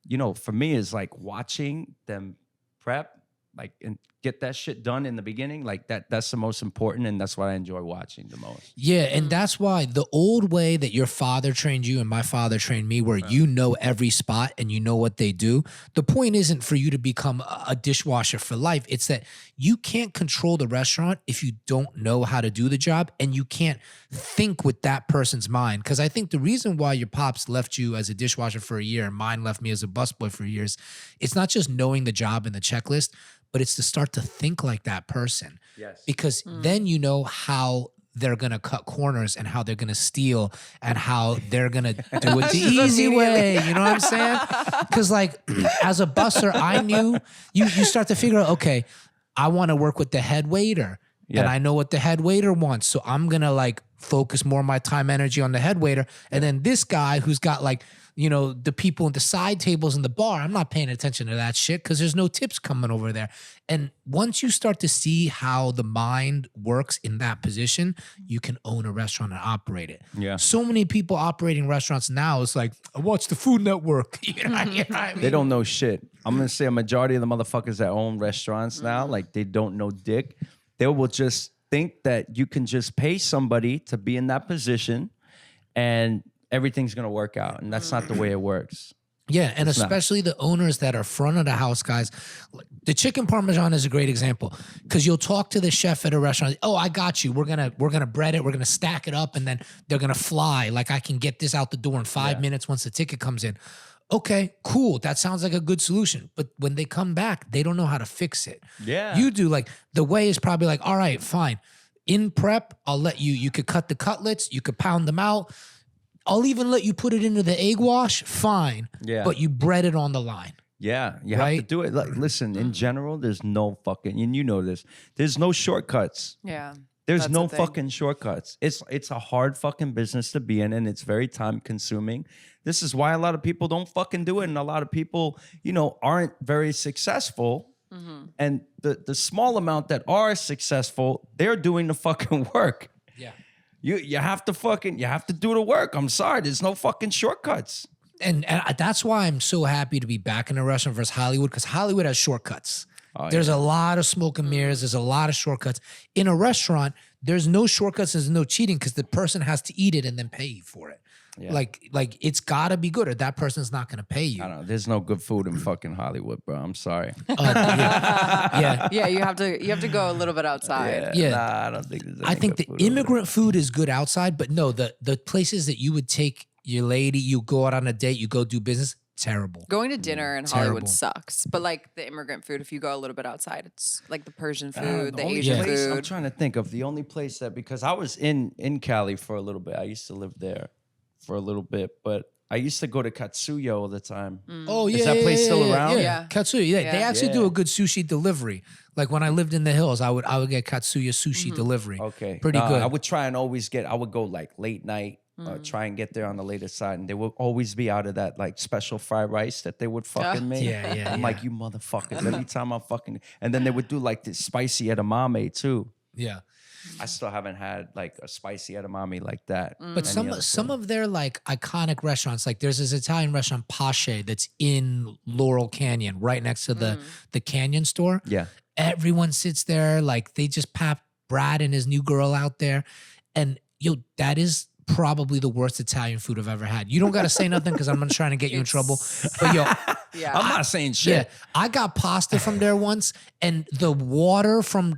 B: you know, for me, it's like watching them prep, like, and get that shit done in the beginning. Like that's the most important, and that's what I enjoy watching the most.
A: Yeah, and that's why the old way that your father trained you and my father trained me, where you know every spot and you know what they do, the point isn't for you to become a dishwasher for life. It's that you can't control the restaurant if you don't know how to do the job, and you can't think with that person's mind. Because I think the reason why your pops left you as a dishwasher for a year and mine left me as a busboy for years, it's not just knowing the job and the checklist, but it's to start to think like that person.
B: Yes.
A: Because then you know how they're going to cut corners and how they're going to steal and how they're going to do it the easy way. You know what I'm saying? Because like as a busser, I knew you start to figure out, okay, I want to work with the head waiter. And
B: Yeah.
A: I know what the head waiter wants. So I'm going to like focus more of my time, energy on the head waiter. And then this guy who's got like, you know, the people at the side tables in the bar, I'm not paying attention to that shit because there's no tips coming over there. And once you start to see how the mind works in that position, you can own a restaurant and operate it.
B: Yeah.
A: So many people operating restaurants now, it's like, I watch the Food Network. You know what I mean?
B: They don't know shit. I'm gonna say a majority of the motherfuckers that own restaurants now, like they don't know dick. They will just think that you can just pay somebody to be in that position and everything's gonna work out. And that's not the way it works.
A: Yeah, and
B: It's not.
A: especially the owners that are front of the house guys. The chicken parmesan is a great example because you'll talk to the chef at a restaurant. Oh, I got you. We're gonna bread it. We're gonna stack it up, and then they're gonna fly. Like I can get this out the door in 5 minutes once the ticket comes in. Okay, cool. That sounds like a good solution. But when they come back, they don't know how to fix it.
B: Yeah.
A: You do. Like the way is probably like, all right, fine. In prep, I'll let you. You could cut the cutlets. You could pound them out. I'll even let you put it into the egg wash, fine.
B: Yeah.
A: But you bread it on the line.
B: Yeah, you have to
A: Right?
B: do it. Like, listen, in general, there's no fucking, and you know this. There's no shortcuts.
C: Yeah.
B: There's
C: That's
B: no
C: the thing.
B: fucking shortcuts. It's a hard fucking business to be in, and it's very time consuming. This is why a lot of people don't fucking do it, and a lot of people, aren't very successful. And the small amount that are successful, they're doing the fucking work.
A: Yeah.
B: You have to do the work. I'm sorry, there's no fucking shortcuts.
A: And that's why I'm so happy to be back in a restaurant versus Hollywood, because Hollywood has shortcuts. There's a lot of smoke and mirrors. There's a lot of shortcuts. In a restaurant, there's no shortcuts. There's no cheating because the person has to eat it and then pay you for it.
B: Yeah.
A: Like it's got to be good or that person's not going to pay you.
B: I don't know. There's no good food in fucking Hollywood, bro. I'm sorry.
A: Yeah.
C: Yeah, you have to go a little bit outside.
A: Yeah.
B: Nah, I don't think there's any
A: I think
B: good
A: the
B: food over there.
A: immigrant food is good outside, but no, the places that you would take your lady, you go out on a date, you go do business, terrible.
C: Going to dinner in Hollywood
A: Terrible.
C: sucks, but like the immigrant food, if you go a little bit outside, it's like the Persian
B: The
C: food, the
B: only
C: Asian
B: place- I'm
C: food.
B: trying to think of the only place that, because I was in Cali for a little bit. I used to live there for a little bit, but I used to go to Katsuya all the time.
A: Oh yeah,
B: Is that place still around?
C: Yeah.
A: Katsuya. Yeah, they
C: Yeah.
A: actually do
B: Yeah.
A: a good sushi delivery. Like when I lived in the hills, I would get Katsuya sushi delivery.
B: Okay.
A: Pretty good.
B: I would try and always I would go like late night, try and get there on the later side. And they would always be out of that like special fried rice that they would fucking make.
A: Yeah,
B: I'm like, you motherfuckers. Every time I'm fucking, and then they would do like this spicy edamame too.
A: Yeah.
B: I still haven't had like a spicy edamame like that.
A: But some of their like iconic restaurants, like there's this Italian restaurant Pache that's in Laurel Canyon, right next to the Canyon store.
B: Yeah.
A: Everyone sits there, like they just popped Brad and his new girl out there, and that is probably the worst Italian food I've ever had. You don't got to say nothing because I'm not trying to get you in trouble. But
C: Yeah.
B: I'm not saying shit.
A: yeah, I got pasta from there once, and the water from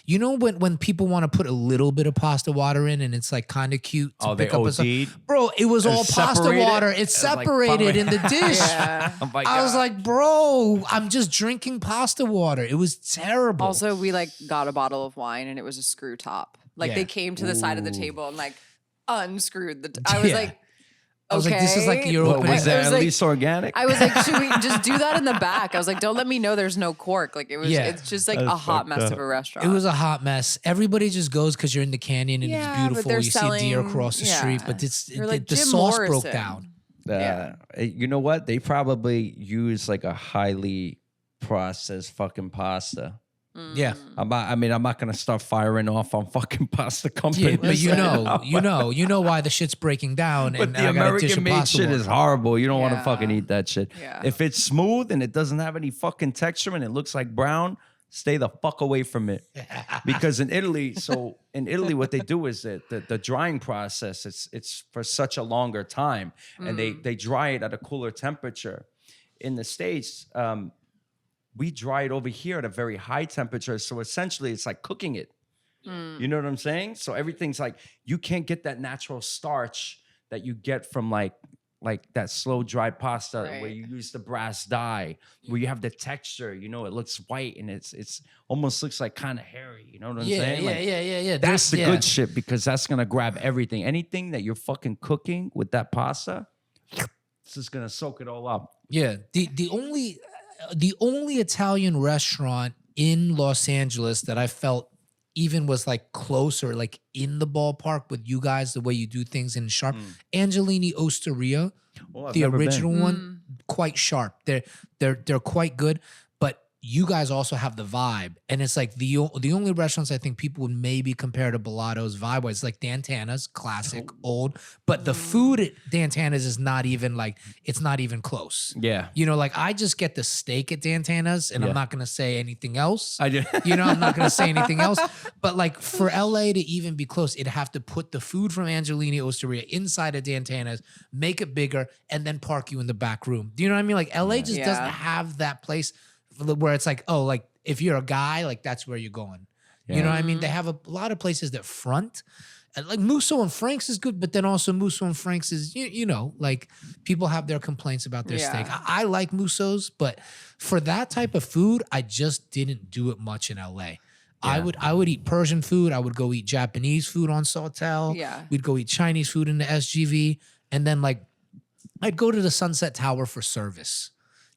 A: when people want to put a little bit of pasta water in, and it's like kind of cute to
B: They
A: pick up.
B: OD'd?
A: Bro, it was all
B: It's
A: pasta
B: separated?
A: water. It's
B: It's like
A: separated in the dish.
C: Yeah.
B: Oh my
A: I was
B: God.
A: like, bro, I'm just drinking pasta water. It was terrible.
C: Also, we like got a bottle of wine and it was a screw top. Like
A: Yeah.
C: they came to the side of the table and like unscrewed the. I was
A: Yeah.
C: like,
A: I was like, this is like
C: okay.
A: your
B: What,
A: opening.
B: was that
C: was
B: at
C: like-
B: least organic?
C: I was like, should we just do that in the back? I was like, don't let me know there's no cork. Like it was,
A: Yeah.
C: it's just like
B: That's
C: a hot
B: fucked
C: mess
B: up.
C: of a restaurant.
A: It was a hot mess. Everybody just goes because you're in the canyon and
C: Yeah,
A: it's
C: but
A: beautiful.
C: they're
A: You see deer
C: selling-
A: across the street, but
C: You're like
A: the
C: Jim
A: sauce broke
C: Morrison.
A: down.
C: Yeah.
B: You know what? They probably use like a highly processed fucking pasta.
A: Yeah.
B: I'm not gonna start firing off on fucking pasta companies.
A: Yeah, but you know why the shit's breaking down.
B: But
A: and
B: the
A: I got a dish of
B: American made
A: pasta
B: shit
A: water.
B: is horrible. You don't want to
C: Yeah.
B: fucking eat that shit.
C: Yeah.
B: If it's smooth and it doesn't have any fucking texture and it looks like brown, stay the fuck away from it. Because in Italy, what they do is that the drying process, it's for such a longer time, and they dry it at a cooler temperature. In the States, we dry it over here at a very high temperature. So essentially, it's like cooking it. You know what I'm saying? So everything's like, you can't get that natural starch that you get from like that slow dry pasta where
C: Right.
B: you use the brass dye, where you have the texture. It looks white and it's almost looks like kind of hairy. You know what I'm saying? Like,
A: Yeah.
B: that's the
A: Yeah.
B: good shit because that's gonna grab everything. Anything that you're fucking cooking with that pasta, it's just gonna soak it all up.
A: Yeah. The only Italian restaurant in Los Angeles that I felt even was like closer, like in the ballpark with you guys, the way you do things in sharp. Angelini Osteria,
B: Well, I've
A: the
B: never been.
A: original one, quite sharp. They're quite good. But you guys also have the vibe, and it's like the only restaurants I think people would maybe compare to Bellato's vibe-wise, like Dan Tana's, classic, old, but the food at Dan Tana's is not even like, it's not even close.
B: Yeah.
A: You know, like I just get the steak at Dan Tana's, and I'm not gonna say anything else.
B: I do.
A: You know, I'm not gonna say anything else. But like for LA to even be close, it'd have to put the food from Angelini Osteria inside of Dan Tana's, make it bigger, and then park you in the back room. Do you know what I mean? Like LA just doesn't have that place where it's like, oh, like if you're a guy, like that's where you're going. You know what I mean? They have a lot of places that front. And like Musso and Frank's is good, but then also Musso and Frank's is, you know, like people have their complaints about their steak. I like Musso's, but for that type of food, I just didn't do it much in LA. I would eat Persian food. I would go eat Japanese food on Sawtell.
C: Yeah.
A: We'd go eat Chinese food in the SGV. And then like I'd go to the Sunset Tower for service.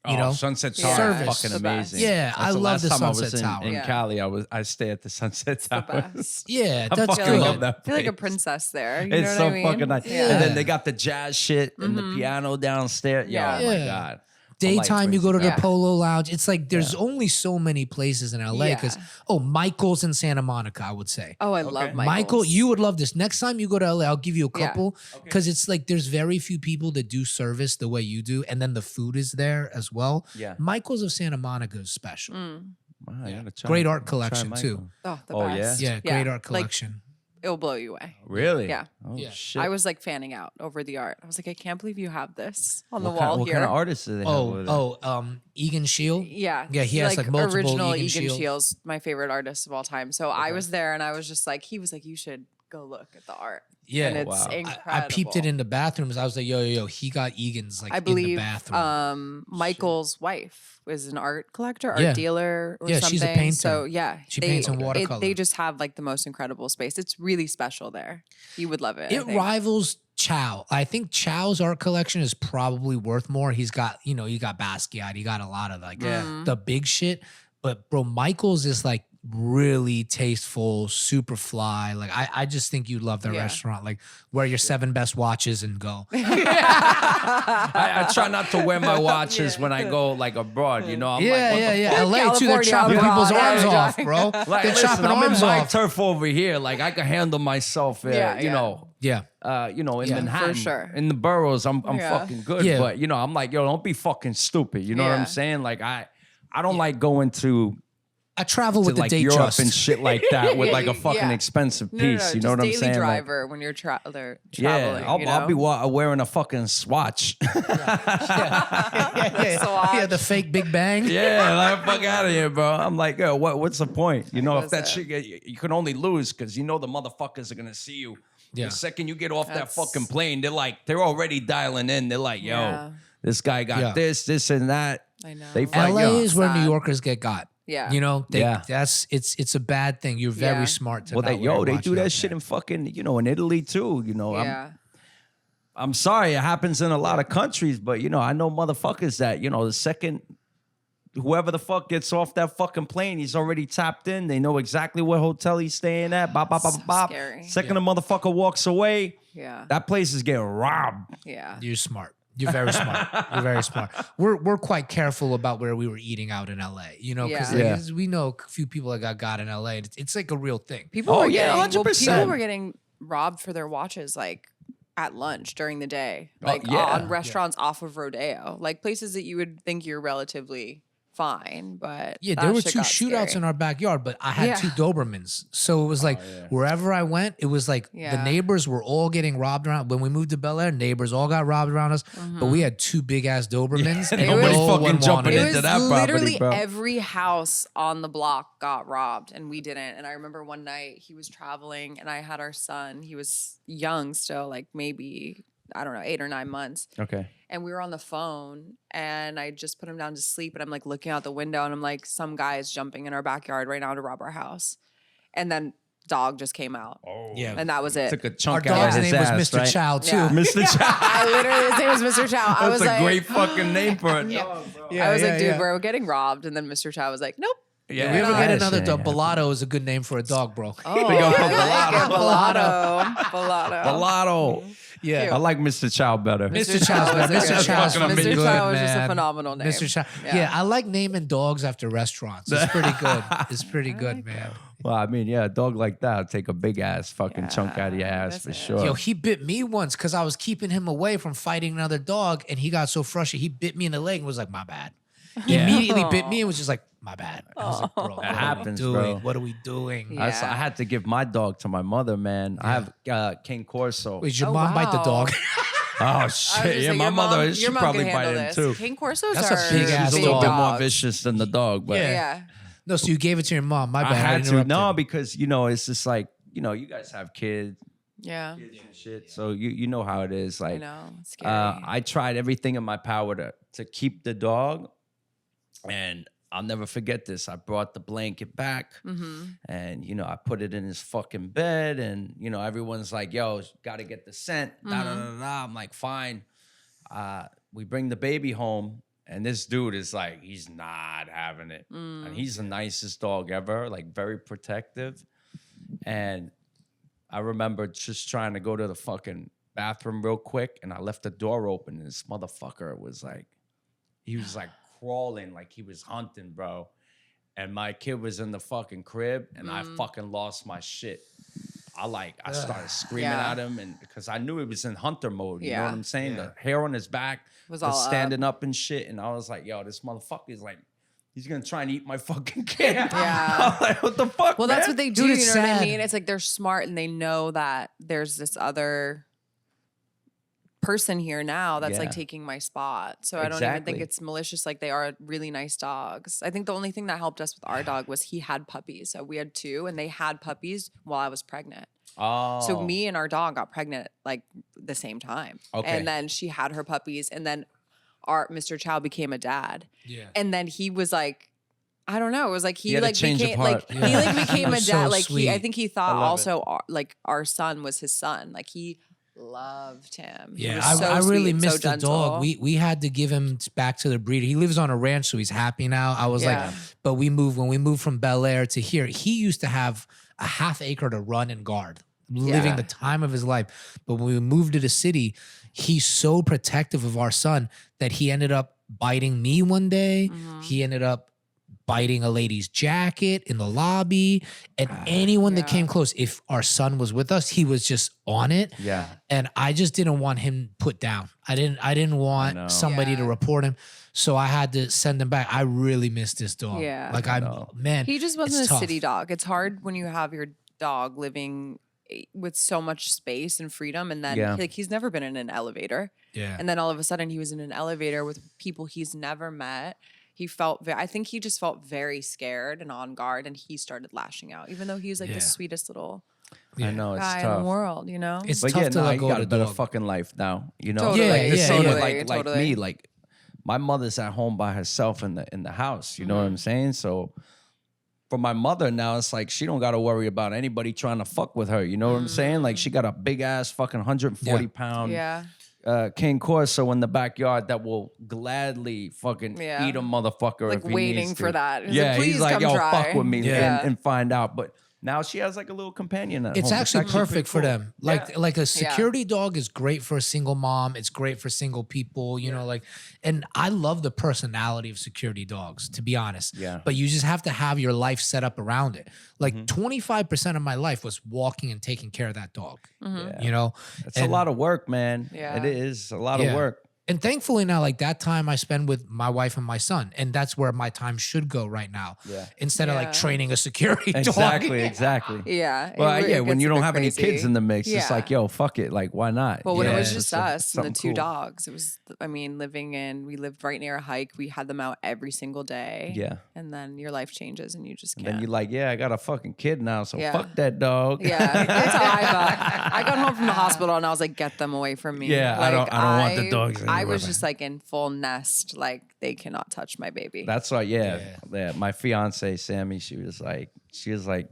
A: You know,
B: Sunset Tower
A: Service.
B: is fucking
C: The best.
B: amazing.
A: Yeah, I love the
B: last time I
A: Sunset
B: was
A: Tower.
B: in
C: Yeah.
B: Cali. I stay at the Sunset
C: The
B: Tower.
C: best.
A: Yeah,
B: I
A: that's
B: fucking
C: feel
B: love
A: good.
B: that
C: I feel like a
B: place.
C: princess there. You
B: It's
C: know
B: so
C: what I mean?
B: fucking nice.
C: Yeah.
B: And then they got the jazz shit and the piano downstairs.
C: Yeah.
B: Yeah. Oh my
A: Yeah.
B: God.
A: Daytime, you go to the
C: Yeah.
A: Polo Lounge. It's like there's only so many places in LA because,
C: Yeah.
A: Michael's in Santa Monica, I would say.
C: Oh, I love Michael's.
A: Michael, you would love this. Next time you go to LA, I'll give you a
C: Yeah.
A: couple because it's like there's very few people that do service the way you do, and then the food is there as well.
B: Yeah.
A: Michael's of Santa Monica is special.
B: Wow, I gotta try-
A: Great art
B: try
A: collection
B: Michael.
A: too.
C: Oh, the
B: Oh, yeah?
C: best.
A: Yeah, great art
C: Like,
A: collection.
C: it'll blow you away.
B: Really?
C: Yeah.
B: Oh
A: Yeah.
B: shit.
C: I was like fanning out over the art. I was like, I can't believe you have this on the
B: what
C: wall
B: kind, what
C: here.
B: kind of artists do they have over there?
A: Egan Shield.
C: Yeah.
A: Yeah, he has like multiple
C: original
A: Egan
C: Egan
A: Shields.
C: Shields, my favorite artist of all time. So I was there and I was just like, he was like, you should go look at the art.
A: Yeah,
C: And it's
B: wow.
C: incredible.
A: I peeped it in the bathrooms. I was like, yo, he got Egan's like
C: I
A: in the
C: believe
A: bathroom.
C: Michael's wife was an art collector, art
A: Yeah.
C: dealer, or
A: Yeah,
C: something.
A: she's a painter.
C: So yeah,
A: She paints in watercolor.
C: They just have like the most incredible space. It's really special there. You would love it. I
A: It
C: think.
A: rivals Chow. I think Chow's art collection is probably worth more. He's got, you got Basquiat. He got a lot of like the big shit. But bro, Michael's is like really tasteful, super fly. Like I just think you'd love the
C: Yeah.
A: restaurant. Like wear your 7 best watches and go.
B: I try not to wear my watches when I go like abroad. You know, I'm like, what the fuck?
A: LA too. They're
C: California
A: chopping
C: abroad.
A: people's arms
C: Yeah,
A: off, bro.
B: Like,
A: They're
B: listen,
A: chopping
B: I'm in
A: arms
B: my
A: off.
B: turf over here. Like I can handle myself.
C: Yeah,
B: You
C: yeah.
B: know.
A: Yeah.
B: In
A: Yeah,
B: Manhattan,
C: for sure.
B: in the boroughs, I'm
C: Yeah.
B: fucking good.
A: Yeah.
B: But I'm like, yo, don't be fucking stupid. You know what
C: Yeah.
B: I'm saying? Like I don't like going to
A: I travel with the
B: like
A: date
B: Europe
A: trust.
B: and shit like that with
C: Yeah,
B: like a fucking
C: yeah.
B: expensive
C: No,
B: piece.
C: no,
B: You know
C: just
B: what I'm
C: daily
B: saying? Like,
C: driver when you're traveling.
B: yeah, I'll be wearing a fucking swatch.
A: yeah, the fake Big Bang.
B: Yeah, like fuck out of here, bro. I'm like, yo, what's the point? You know, if that
C: That's
B: shit, you can only lose because the motherfuckers are gonna see you.
A: Yeah.
B: The second you get off that
C: That's-
B: fucking plane, they're already dialing in. They're like, yo,
C: Yeah.
B: this guy got
A: Yeah.
B: this and that.
C: I know.
B: They fight
A: LA
B: you.
A: is where New
C: Sad.
A: Yorkers get got.
C: Yeah.
A: You know,
B: Yeah.
A: it's a bad thing. You're very
C: Yeah.
A: smart to
B: Well,
A: not
B: they
A: wear
B: they
A: watches
B: do
A: out
B: that shit
A: there.
B: in fucking in Italy too.
C: Yeah.
B: I'm sorry, it happens in a lot of countries, but I know motherfuckers that the second whoever the fuck gets off that fucking plane, he's already tapped in. They know exactly what hotel he's staying at. Bop, bop, bop,
C: So
B: bop.
C: scary.
B: Second the motherfucker walks away,
C: Yeah.
B: that place is getting robbed.
C: Yeah.
A: You're smart. You're very smart. You're very smart. We're quite careful about where we were eating out in LA. Because
B: Yeah.
A: we know a few people that got in LA. It's like a real thing.
C: People
B: Oh,
C: were
B: yeah,
C: getting
B: 100%.
C: people were getting robbed for their watches like at lunch during the day. Like
B: yeah.
C: on restaurants off of Rodeo. Like places that you would think you're relatively fine, but
A: Yeah,
C: that
A: there were
C: shit
A: 2
C: got
A: shootouts
C: scary.
A: in our backyard, but I had
C: Yeah.
A: 2 Dobermans. So it was like wherever I went, it was like the
C: Yeah.
A: neighbors were all getting robbed around. When we moved to Bel Air, neighbors all got robbed around us. But we had 2 big ass Dobermans. and
B: Nobody
A: no
B: fucking
A: one
B: jumping
A: wanted
C: It
A: it.
C: was
B: into that property,
C: literally
B: bro.
C: every house on the block got robbed and we didn't. And I remember one night he was traveling and I had our son. He was young still, like maybe, I don't know, 8 or 9 months.
B: Okay.
C: And we were on the phone and I just put him down to sleep and I'm like looking out the window and I'm like, some guy is jumping in our backyard right now to rob our house. And then dog just came out.
B: Oh.
A: Yeah.
C: And that was it.
B: Took a
A: Our
B: chunk out
A: dog's
B: of his
A: name was
B: ass,
A: Mr.
B: right?
A: Chow too.
C: Yeah.
B: Mr. Chow.
C: I literally, his name was Mr. Chow. I
B: That's
C: was
B: a
C: like,
B: great fucking name for it.
C: Yeah.
A: Yeah,
C: I was
A: yeah,
C: like, dude,
A: yeah.
C: we're getting robbed. And then Mr. Chow was like, nope.
A: If we ever get another dog,
B: Balato.
A: Bellado is a good name for a dog, bro.
C: Oh,
B: Big old
C: I like it.
A: Bellado.
C: Bellado.
B: Bellado.
A: Yeah.
C: Cute.
B: I like Mr. Chow better.
A: Mr. Chow's
C: was
A: better.
C: a
A: Mr.
C: good-
A: Chow's
B: fucking
A: pretty
B: amazing.
A: good,
C: Mr. Chow is just a
A: man.
C: phenomenal name.
A: Mr. Chow.
C: Yeah.
A: Yeah, I like naming dogs after restaurants. It's pretty good. It's pretty good, man.
B: Well, I mean, yeah, a dog like that will take a big ass fucking chunk out of your ass
C: that's
B: for
C: it.
B: sure.
A: Yo, he bit me once because I was keeping him away from fighting another dog, and he got so frustrated. He bit me in the leg and was like, "My bad." He immediately bit me and was just like, "My bad." And I was like, "Bro, what
B: happens,
A: are we doing?
B: bro.
A: What are we doing?"
C: Yeah.
B: I had to give my dog to my mother, man. I have King Corso.
A: Wait, did your
C: Oh,
A: mom bite the
C: wow.
A: dog?
B: Oh
C: I was
B: shit!
C: just
B: Yeah,
C: like,
B: my
C: your
B: mother,
C: mom-
B: she
C: your mom
B: probably
C: can
B: bite
C: handle
B: him
C: this.
B: too.
C: King Corsos
A: That's a
C: are
A: big ass
B: She's a little bit more
C: dogs.
B: vicious than the dog, but
A: Yeah.
C: Yeah.
A: No, so you gave it to your mom. My bad.
B: I had to.
A: interrupted.
B: No, because it's just like you guys have kids
C: Yeah.
B: and shit, so you know how it is.
C: I
B: Like,
C: know. It's scary.
B: I tried everything in my power to keep the dog, and I'll never forget this. I brought the blanket back, and I put it in his fucking bed, and everyone's like, "Yo, got to get the scent." Da, da, da, da. I'm like, "Fine." We bring the baby home, and this dude is like, he's not having it, and he's the nicest dog ever, like very protective. And I remember just trying to go to the fucking bathroom real quick, and I left the door open, and this motherfucker was like, he was like crawling like he was hunting, bro. And my kid was in the fucking crib, and I fucking lost my shit. I started screaming
C: Yeah.
B: at him, and because I knew he was in hunter mode. You know
C: Yeah.
B: what I'm saying?
A: Yeah.
B: The hair on his back
C: Was
B: was
C: all up.
B: standing up and shit. And I was like, yo, this motherfucker is like, he's gonna try and eat my fucking kid.
C: Yeah.
B: I'm like, what the fuck?
C: Well, that's
B: man?
C: what they do.
A: Dude,
C: You
A: it's
C: know what I
A: sad.
C: mean? It's like they're smart and they know that there's this other person here now that's like
B: Yeah.
C: taking my spot. So I don't even think
B: Exactly.
C: it's malicious. Like they are really nice dogs. I think the only thing that helped us with our dog was he had puppies. So we had two and they had puppies while I was pregnant.
B: Oh.
C: So me and our dog got pregnant like the same time.
B: Okay.
C: And then she had her puppies and then our Mr. Chow became a dad.
A: Yeah.
C: And then he was like, I don't know. It was like he
B: had a
C: like
B: change of
C: became
B: heart.
C: like he like became a
A: That's
C: dad.
A: so
C: Like I
A: sweet.
C: think he thought
B: I love
C: also like our son was his son. Like he loved him. He
A: Yeah,
C: was so
A: I
C: sweet
A: really
C: and
A: missed
C: so
A: the dog.
C: gentle.
A: We had to give him back to the breeder. He lives on a ranch, so he's happy now. I was
C: Yeah.
A: like, but when we moved from Bel Air to here, he used to have a half acre to run and guard, living
C: Yeah.
A: the time of his life. But when we moved to the city, he's so protective of our son that he ended up biting me one day.
C: Mm-hmm.
A: He ended up biting a lady's jacket in the lobby, and anyone that
C: Yeah.
A: came close, if our son was with us, he was just on it.
B: Yeah.
A: And I just didn't want him put down. I didn't
B: know.
A: want somebody to
C: Yeah.
A: report him. So I had to send him back. I really miss this dog.
C: Yeah.
A: Like
B: I know.
A: man.
C: He just wasn't
A: it's
C: a
A: tough.
C: city dog. It's hard when you have your dog living with so much space and freedom, and then
B: Yeah.
C: like he's never been in an elevator,
A: Yeah.
C: and then all of a sudden he was in an elevator with people he's never met. He felt I think he just felt very scared and on guard, and he started lashing out, even though he was like
A: Yeah.
C: the sweetest little
B: I know it's
C: guy in
B: tough.
C: the world. You know,
A: It's
B: But
A: tough
B: yeah,
A: to
B: no,
A: let
B: you
A: go
B: got
A: of
B: a
A: the
B: better
A: dog.
B: fucking life now. You know,
C: Totally.
B: like,
A: Yeah,
B: it's
A: yeah,
B: sort of
A: yeah.
B: like
C: Totally.
B: me, like my mother's at home by herself in the house. You know what I'm saying? So for my mother now, it's like she don't got to worry about anybody trying to fuck with her. You know what I'm saying? Like she got a big ass fucking 140-pound
C: yeah,
B: King Corso in the backyard that will gladly fucking
C: Yeah.
B: eat a motherfucker
C: Like
B: if he
C: waiting
B: needs
C: for
B: to.
C: that. He's
B: Yeah,
C: like,
B: he's
C: "Please
B: like,
C: come
B: yo,
C: try."
B: fuck with me
C: Yeah.
B: and find out. But now she has like a little companion at
A: It's
B: home.
A: actually
B: pretty
A: perfect for
B: cool.
A: them. Like a security dog is great for a single mom. It's great for single people, you know, like, and I love the personality of security dogs, to be honest.
B: Yeah.
A: But you just have to have your life set up around it. Like 25% of my life was walking and taking care of that dog.
C: Mm-hmm.
A: You know?
B: It's a lot of work, man.
C: Yeah.
B: It is a lot
A: Yeah.
B: of work.
A: And thankfully now, like that time I spend with my wife and my son, and that's where my time should go right now.
B: Yeah.
A: Instead of like
C: Yeah.
A: training a security
B: Exactly,
A: dog.
B: exactly.
C: Yeah.
B: Well,
C: it
B: yeah, when
C: gets
B: you
C: a
B: don't
C: bit
B: have any
C: crazy.
B: kids in the mix, it's
C: Yeah.
B: like, yo, fuck it. Like, why not?
C: Well, when it
A: Yeah.
C: was
B: It's
C: just
B: a-
C: us and the
B: something
C: two
B: cool.
C: dogs, it was, I mean, we lived right near a hike. We had them out every single day.
B: Yeah.
C: And then your life changes and you just
B: And
C: can't.
B: then you're like, yeah, I got a fucking kid now, so
C: Yeah.
B: fuck that dog.
C: yeah, that's how I felt. I got home from the hospital and I was like, get them away from me.
B: Yeah, I
C: Like,
B: don't want the dogs
C: I
B: anywhere,
C: was
B: man.
C: just like in full nest, like they cannot touch my baby.
B: That's right. Yeah. My fiance Sammy, she was like,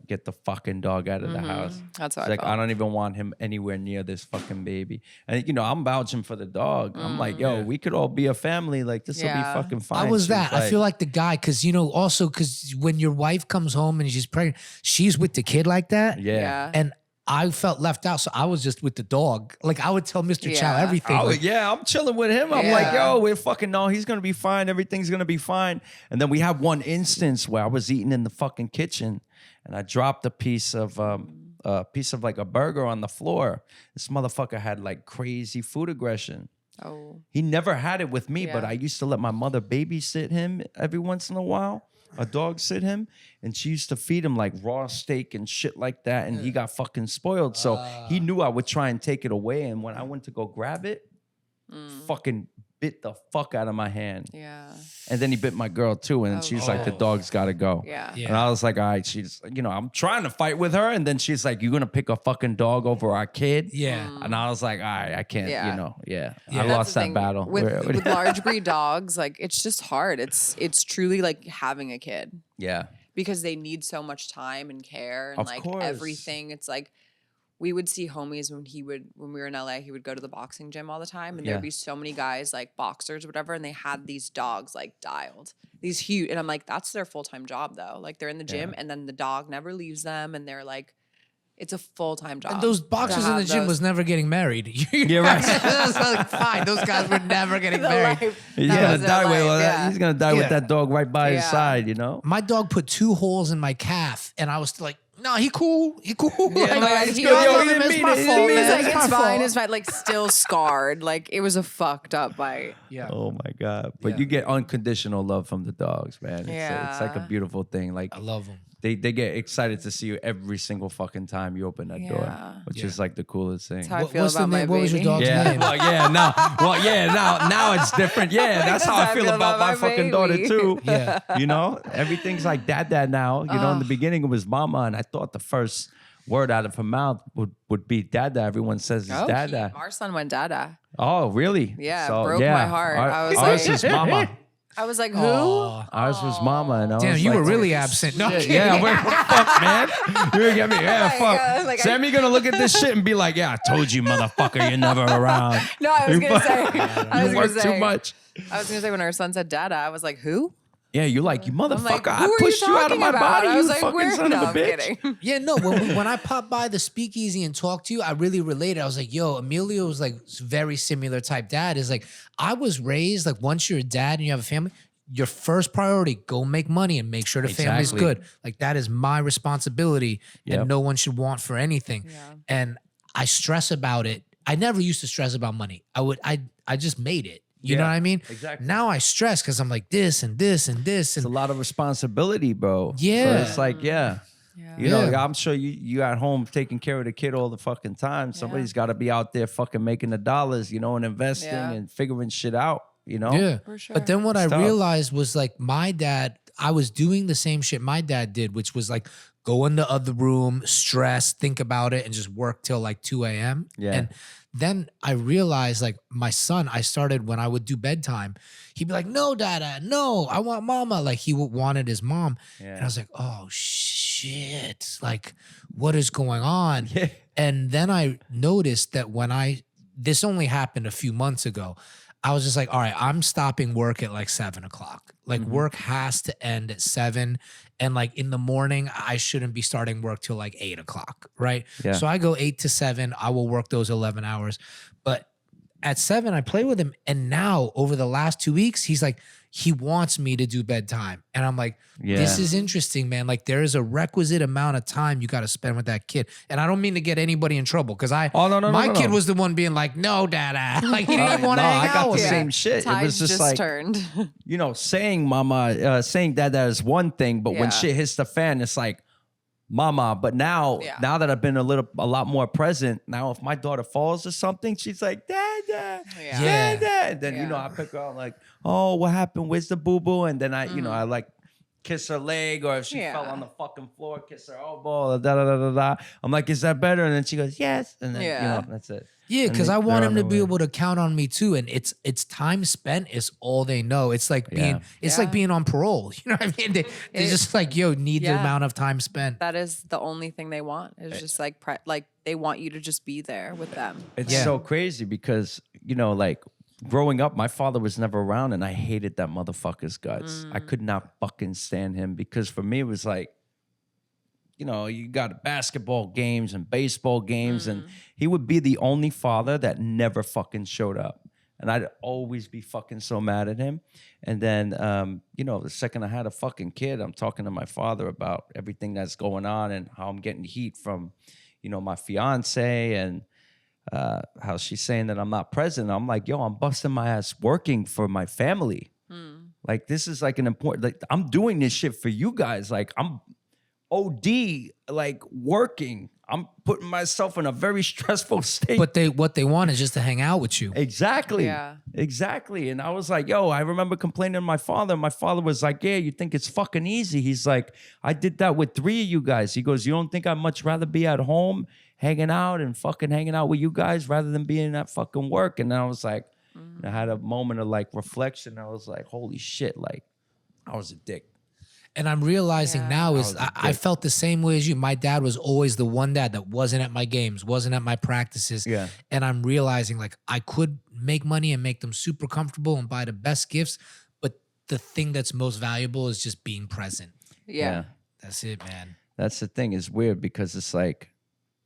B: get the fucking dog out of the house.
C: That's how
B: She's
C: I
B: like,
C: felt.
B: I don't even want him anywhere near this fucking baby. And I'm vouching for the dog. I'm like, yo, we could all be a family. Like this will be
C: Yeah.
B: fucking fine.
A: I was
B: She
A: that. I feel like the guy, because also because when your wife comes home and she's pregnant, she's with the kid like that.
B: yeah.
A: And I felt left out, so I was just with the dog. Like I would tell Mr. Chow
C: Yeah.
A: everything.
B: Oh
A: Like,
B: yeah, I'm chilling with him. I'm like,
C: Yeah.
B: yo, we're fucking no, he's gonna be fine. Everything's gonna be fine. And then we have one instance where I was eating in the fucking kitchen, and I dropped a piece of like a burger on the floor. This motherfucker had like crazy food aggression.
C: Oh.
B: He never had it with me, but
C: Yeah.
B: I used to let my mother babysit him every once in a while. A dog sit him, and she used to feed him like raw steak and shit like that, and he got fucking spoiled. So he knew I would try and take it away, and when I went to go grab it, fucking bit the fuck out of my hand.
C: Yeah.
B: And then he bit my girl too, and she's like, the dog's gotta go.
C: Yeah.
A: Yeah.
B: And I was like, all right, she's, I'm trying to fight with her, and then she's like, you're gonna pick a fucking dog over our kid?
A: yeah.
B: And I was like, all right, I can't,
C: Yeah.
B: I
C: That's
B: lost
C: the
B: that
C: thing.
B: battle.
C: With large breed dogs. Like it's just hard. It's truly like having a kid
B: Yeah.
C: because they need so much time and care and
B: Of
C: like
B: course.
C: everything. It's like we would see homies when we were in LA, he would go to the boxing gym all the time, and
B: Yeah.
C: there'd be so many guys like boxers or whatever, and they had these dogs like dialed, these huge, and I'm like, that's their full-time job though. Like they're in the gym, and then the dog never leaves them, and they're like, it's a full-time job.
A: And those boxers
C: to
A: in the
C: have
A: gym
C: those-
A: was never getting married.
B: Yeah, right.
A: That's like, fine. Those guys were never getting
C: the
A: married.
C: life-
B: He's
C: that
B: gonna
C: was their
B: die with
C: life,
B: that.
C: yeah.
B: He's gonna die
A: Yeah.
B: with that dog right by his
C: Yeah.
B: side, you know?
A: My dog put 2 holes in my calf, and I was still like, "No, he cool. He cool." Like,
C: no,
A: it's
C: he-
A: good.
C: yo,
A: I love
B: he
A: him.
B: didn't
A: It's
B: mean
A: my
B: it. He
A: fault,
B: didn't mean
A: man.
B: it.
C: He's like,
A: my
C: it's fine,
A: fault.
C: it's fine. Like still scarred. Like it was a fucked up bite.
A: Yeah.
B: Oh my God. But
A: Yeah.
B: you get unconditional love from the dogs, man. It's like a
C: Yeah.
B: beautiful thing. Like
A: I love him.
B: they get excited to see you every single fucking time you open that door,
C: Yeah.
B: which
A: Yeah.
B: is like the coolest thing.
C: That's how I feel
A: What's the
C: about my
A: name? What was your
C: baby.
A: dog's
B: Yeah,
A: name?
B: now it's different. Yeah, that's how I feel about my fucking daughter
C: baby.
B: too.
A: Yeah.
B: Everything's like dad now. In the beginning it was mama, and I thought the first word out of her mouth would be dada. Everyone says it's dada.
C: Our son went dada.
B: Oh, really?
C: Yeah, broke my heart. I was
B: ours
C: like-
B: is mama.
C: I was like, who?
A: Aw.
B: Ours was mama. And I
A: Damn,
B: was
A: you
B: like,
A: were really absent. No,
B: Shit, yeah, what the fuck, man? You're gonna get me. Yeah,
C: my
B: fuck.
C: God, like,
B: Sammy gonna look at this shit and be like, yeah, I told you, motherfucker, you're never around.
C: No, I was
B: You
C: gonna
B: fu-
C: say. I was
B: You
C: gonna
B: work
C: say.
B: too much.
C: I was gonna say when our son said dada, I was like, who?
B: Yeah, you're like, you
C: I'm like,
B: motherfucker,
C: who
B: I
C: are
B: pushed you out of
C: talking
B: my
C: about?
B: body,
C: I was
B: you
C: like,
B: fucking
C: where?
B: son
C: No,
B: of a
C: I'm
B: bitch.
C: kidding.
A: Yeah, no. When I popped by the speakeasy and talked to you, I really related. I was like, yo, Emilio was like very similar type dad. Is like, I was raised like once you're a dad and you have a family, your first priority, go make money and make sure the family's
B: Exactly.
A: good. Like that is my responsibility
B: Yep.
A: and no one should want for anything.
C: Yeah.
A: And I stress about it. I never used to stress about money. I just made it. You know
B: Yeah,
A: what I mean?
B: exactly.
A: Now I stress because I'm like this and this and this
B: It's a
A: and
B: lot of responsibility, bro.
A: Yeah.
B: So it's like, yeah.
C: Yeah.
B: You know,
A: Yeah.
B: I'm sure you at home taking care of the kid all the fucking time. Somebody's got to be out there fucking making the dollars, and investing
C: Yeah.
B: and figuring shit out,
A: yeah.
C: For sure.
A: But then what I
B: It's tough.
A: realized was like my dad, I was doing the same shit my dad did, which was like go in the other room, stress, think about it, and just work till like 2 a.m.
B: Yeah.
A: And then I realized like my son, I started when I would do bedtime, he'd be like, no, dada, no, I want mama. Like he wanted his mom.
B: Yeah.
A: And I was like, oh shit, like what is going on?
B: Yeah.
A: And then I noticed that this only happened a few months ago. I was just like, all right, I'm stopping work at like 7 o'clock. Like work has to end at 7. And like in the morning, I shouldn't be starting work till like 8 o'clock. Right.
B: Yeah.
A: So I go 8 to 7. I will work those 11 hours. But at 7, I play with him. And now over the last 2 weeks, he's like, he wants me to do bedtime. And I'm like, this
B: Yeah.
A: is interesting, man. Like there is a requisite amount of time you got to spend with that kid. And I don't mean to get anybody in trouble because
B: Oh, no,
A: my
B: no,
A: kid
B: no.
A: was the one being like, no, dada. Like he didn't even want to
B: no,
A: hang
B: I got
A: out
B: the
A: with me.
B: same shit. It was
C: Tides
B: just
C: just
B: like,
C: turned.
B: saying mama, saying that is one thing, but when
C: Yeah.
B: shit hits the fan, it's like, mama. But now
C: Yeah.
B: that I've been a lot more present, now if my daughter falls or something, she's like, dada,
C: Yeah.
B: dada. And then,
C: Yeah.
B: I pick her up like, oh, what happened? Where's the boo-boo? And then I, I like kiss her leg, or if she
C: Yeah.
B: fell on the fucking floor, kiss her elbow, da da da da da. I'm like, is that better? And then she goes, yes. And then,
C: Yeah.
B: that's it.
A: Yeah,
B: And
A: because
B: they-
A: I want
B: they're
A: him
B: on
A: to
B: their
A: be
B: way.
A: able to count on me too. And it's time spent is all they know. It's like being
C: Yeah.
A: like being on parole. You know what I mean? They're just like, yo, need the
C: Yeah.
A: amount of time spent.
C: That is the only thing they want. It's just like they want you to just be there with them.
B: It's
A: Yeah.
B: so crazy because, like growing up, my father was never around and I hated that motherfucker's guts. I could not fucking stand him because for me, it was like, you got basketball games and baseball games, and he would be the only father that never fucking showed up. And I'd always be fucking so mad at him. And then, the second I had a fucking kid, I'm talking to my father about everything that's going on and how I'm getting heat from, my fiance and how she's saying that I'm not present. I'm like, yo, I'm busting my ass working for my family. Like, this is like an important, like, I'm doing this shit for you guys. Like, I'm OD, like, working. I'm putting myself in a very stressful state.
A: But what they want is just to hang out with you.
B: Exactly.
C: Yeah.
B: Exactly. And I was like, yo, I remember complaining to my father. My father was like, yeah, you think it's fucking easy. He's like, I did that with 3 of you guys. He goes, you don't think I'd much rather be at home hanging out with you guys rather than being at fucking work? And then I was like, I had a moment of like reflection. I was like, holy shit, like I was a dick.
A: And I'm realizing now is I felt the same way as you. My dad was always the one dad that wasn't at my games, wasn't at my practices.
B: Yeah.
A: And I'm realizing like I could make money and make them super comfortable and buy the best gifts. But the thing that's most valuable is just being present.
C: Yeah.
A: That's it, man.
B: That's the thing. It's weird because it's like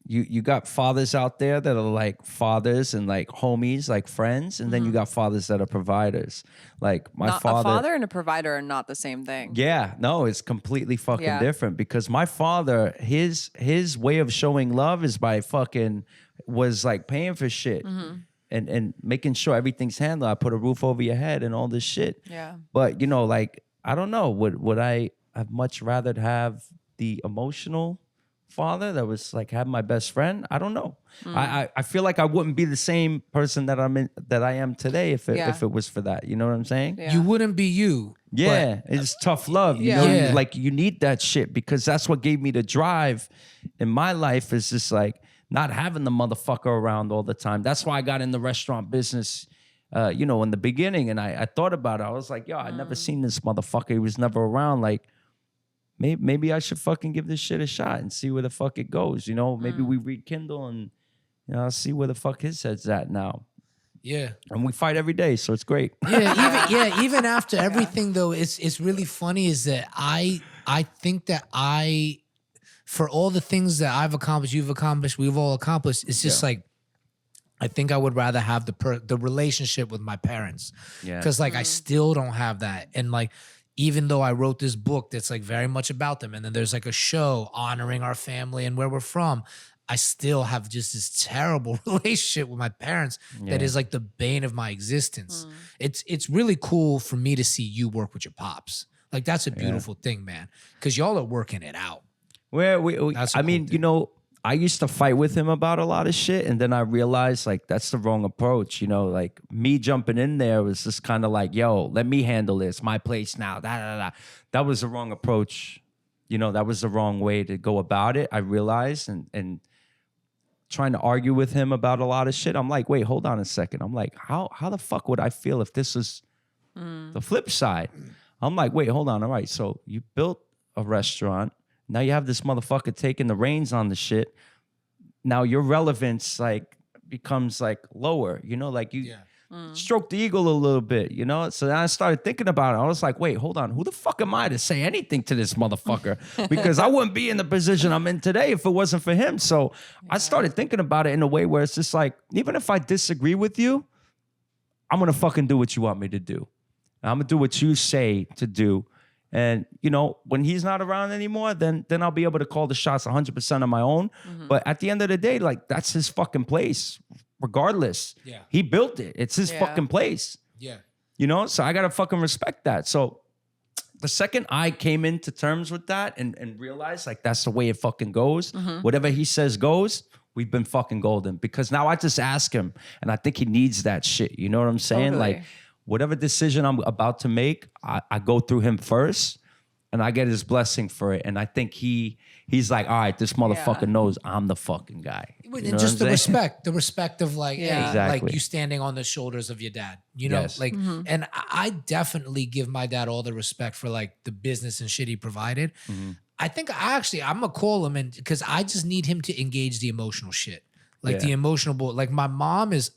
B: you got fathers out there that are like fathers and like homies, like friends, and then you got fathers that are providers. Like my
C: A
B: father.
C: father and a provider are not the same thing.
B: Yeah, no, it's completely fucking different because my father, his way of showing love is by was like paying for shit and making sure everything's handled. I put a roof over your head and all this shit.
C: Yeah.
B: But like, I don't know, would I have much rather have the emotional father that was like have my best friend? I don't know. I feel like I wouldn't be the same person that I am today if it was for that. You know what I'm saying?
C: Yeah.
A: You wouldn't be you.
B: Yeah, it's tough love. You know,
A: Yeah.
B: like you need that shit because that's what gave me the drive in my life is just like not having the motherfucker around all the time. That's why I got in the restaurant business, in the beginning. And I thought about it. I was like, yo, I never seen this motherfucker. He was never around. Like, maybe I should fucking give this shit a shot and see where the fuck it goes. Maybe we rekindle and see where the fuck his head's at now.
A: Yeah.
B: And we fight every day, so it's great.
A: Even after everything though, it's really funny is that I think that for all the things that I've accomplished, you've accomplished, we've all accomplished, it's just like I think I would rather have the relationship with my parents.
B: Yeah.
A: Because like I still don't have that. And like even though I wrote this book that's like very much about them, and then there's like a show honoring our family and where we're from, I still have just this terrible relationship with my parents that is like the bane of my existence. It's really cool for me to see you work with your pops. Like that's a beautiful thing, man. Because y'all are working it out.
B: That's I mean, I used to fight with him about a lot of shit, and then I realized like that's the wrong approach. Like me jumping in there was just kind of like, yo, let me handle this, my place now. That was the wrong approach. That was the wrong way to go about it. I realized, and trying to argue with him about a lot of shit. I'm like, wait, hold on a second. I'm like, how the fuck would I feel if this was the flip side? I'm like, wait, hold on. All right, so you built a restaurant. Now you have this motherfucker taking the reins on the shit. Now your relevance like becomes like lower, like you stroke the ego a little bit, So then I started thinking about it. I was like, wait, hold on. Who the fuck am I to say anything to this motherfucker? Because I wouldn't be in the position I'm in today if it wasn't for him. So I started thinking about it in a way where it's just like, even if I disagree with you, I'm going to fucking do what you want me to do. I'm going to do what you say to do. And, when he's not around anymore, then I'll be able to call the shots 100% on my own. But at the end of the day, like, that's his fucking place, regardless.
A: Yeah.
B: He built it. It's his fucking place.
A: Yeah.
B: So I got to fucking respect that. So the second I came into terms with that and realized, like, that's the way it fucking goes, whatever he says goes, we've been fucking golden. Because now I just ask him, and I think he needs that shit. You know what I'm saying?
C: Totally.
B: Like, whatever decision I'm about to make, I go through him first and I get his blessing for it. And I think he's like, all right, this motherfucker knows I'm the fucking guy.
A: And just the respect of like,
B: Exactly.
A: like you standing on the shoulders of your dad, like, and I definitely give my dad all the respect for like the business and shit he provided. I think I'm gonna call him and because I just need him to engage the emotional shit, like the emotional, like my mom is,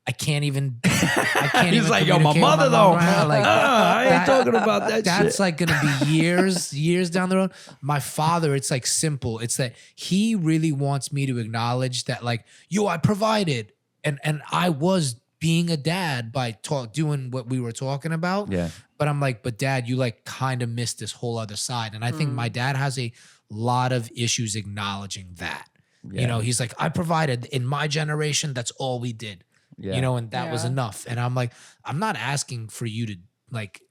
A: I can't even. I can't
B: He's
A: even
B: like, yo, my
A: communicate with
B: mother
A: mom
B: though.
A: right now. Like,
B: I ain't talking about that
A: that's
B: shit.
A: like gonna be years down the road. My father, it's like simple. It's that he really wants me to acknowledge that, like, yo, I provided, and I was being a dad by doing what we were talking about.
B: Yeah.
A: But I'm like, but dad, you like kind of missed this whole other side. And I think my dad has a lot of issues acknowledging that. You know, he's like, I provided in my generation, that's all we did.
B: Yeah.
A: You know, and that was
C: Yeah.
A: enough. And I'm like, I'm not asking for you to, like,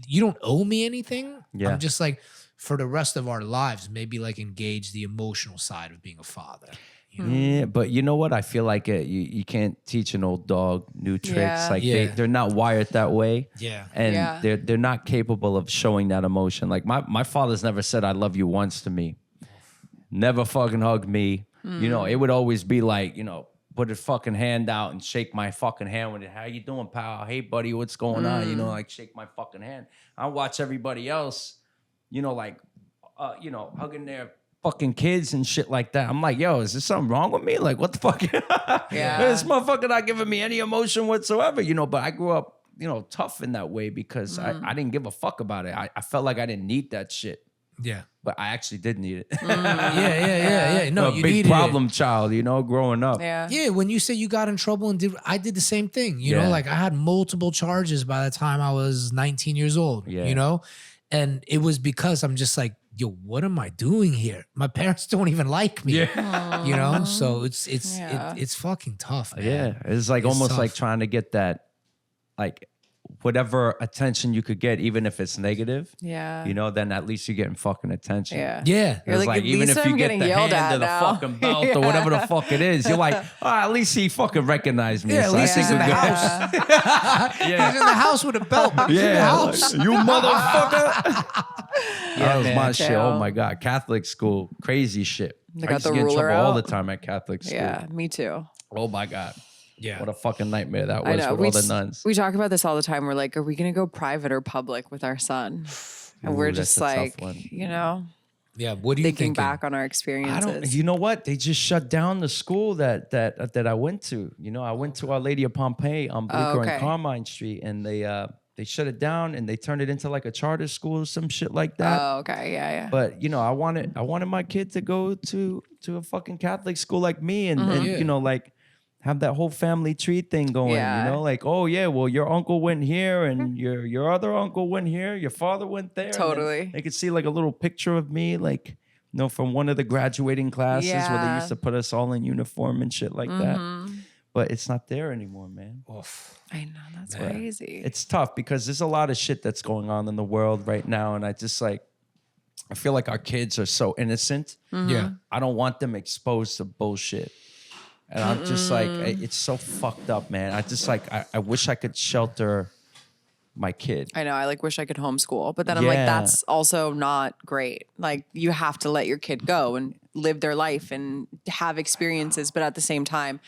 A: you don't owe me anything.
B: Yeah.
A: I'm just like, for the rest of our lives, maybe like engage the emotional side of being a father. You know?
B: Yeah, but you know what? I feel like you can't teach an old dog new tricks.
C: Yeah.
B: Like
A: Yeah.
B: they're not wired that way.
A: Yeah.
B: And
C: Yeah.
B: they're not capable of showing that emotion. Like my father's never said I love you once to me. Never fucking hugged me. You know, it would always be like, you know, put his fucking hand out and shake my fucking hand with it. How you doing, pal? Hey, buddy, what's going on? You know, like shake my fucking hand. I watch everybody else, you know, like, you know, hugging their fucking kids and shit like that. I'm like, yo, is there something wrong with me? Like, what the fuck?
C: Yeah.
B: This motherfucker not giving me any emotion whatsoever, you know, but I grew up, you know, tough in that way because I didn't give a fuck about it. I felt like I didn't need that shit,
A: Yeah.
B: but I actually did need it.
A: Yeah. No,
B: a
A: you
B: big
A: needed
B: problem child, you know, growing up.
C: Yeah.
A: Yeah, when you say you got in trouble and I did the same thing. You
B: Yeah.
A: know, like I had multiple charges by the time I was 19 years old.
B: Yeah.
A: You know, and it was because I'm just like, yo, what am I doing here? My parents don't even like me.
B: Yeah.
A: You know, so it's
C: Yeah.
A: it's fucking tough, man.
B: Yeah. It's like
A: It's
B: almost
A: tough.
B: like trying to get that, like, whatever attention you could get, even if it's negative,
C: Yeah.
B: you know, then at least you're getting fucking attention.
C: Yeah.
A: Yeah.
C: You're
B: It's
C: like, at
B: even
C: least
B: if you
C: I'm
B: get
C: getting
B: the
C: yelled
B: hand
C: at
B: or the
C: now.
B: fucking belt or whatever the fuck it is, you're like, oh, at least he fucking recognized me.
A: Yeah, at
B: So I
A: least
B: think
A: he's in
B: we're
A: the
B: good.
A: house. He's in the house with a belt. He's in the
B: Yeah,
A: house.
B: you motherfucker. That was
A: man.
B: my shit. Oh
C: Chill.
B: my God. Catholic school, crazy shit.
C: They
B: I
C: got
B: used to
C: the
B: get in
C: ruler
B: trouble all the
C: out.
B: time at Catholic school.
C: Yeah, me too.
B: Oh my God.
A: Yeah.
B: What a fucking nightmare that
C: I
B: was
C: know.
B: with all the nuns.
C: We talk about this all the time. We're like, are we going to go private or public with our son? And
B: Ooh,
C: we're
B: that's
C: just
B: a tough
C: like,
B: one.
C: you know,
A: Yeah. What do you
C: thinking
A: think?
C: back on our
B: I
C: experiences.
B: don't. You know what? They just shut down the school that I went to. You know, I went to Our Lady of Pompeii on Bleecker
C: okay.
B: and Carmine Street, and they shut it down and they turned it into like a charter school or some shit like that.
C: Oh, okay. Yeah.
B: But you know, I wanted my kid to go to a fucking Catholic school like me, and
A: Yeah.
B: you know, like have that whole family tree thing going.
C: Yeah.
B: You know, like, oh yeah, well your uncle went here, and your other uncle went here, your father went there. and then
C: Totally.
B: they could see like a little picture of me, like, you know, from one of the graduating classes where they
C: Yeah.
B: used to put us all in uniform and shit like that. But it's not there anymore, man.
A: Oof.
C: I know. That's crazy.
B: It's tough because there's a lot of shit that's going on in the world right now, and I feel like our kids are so innocent.
A: Yeah.
B: I don't want them exposed to bullshit. And I'm just like, it's so fucked up, man. I just like, I wish I could shelter my kid.
C: I know. I like wish I could homeschool, but then I'm like,
B: Yeah.
C: that's also not great. Like you have to let your kid go and live their life and have experiences, but at the same time,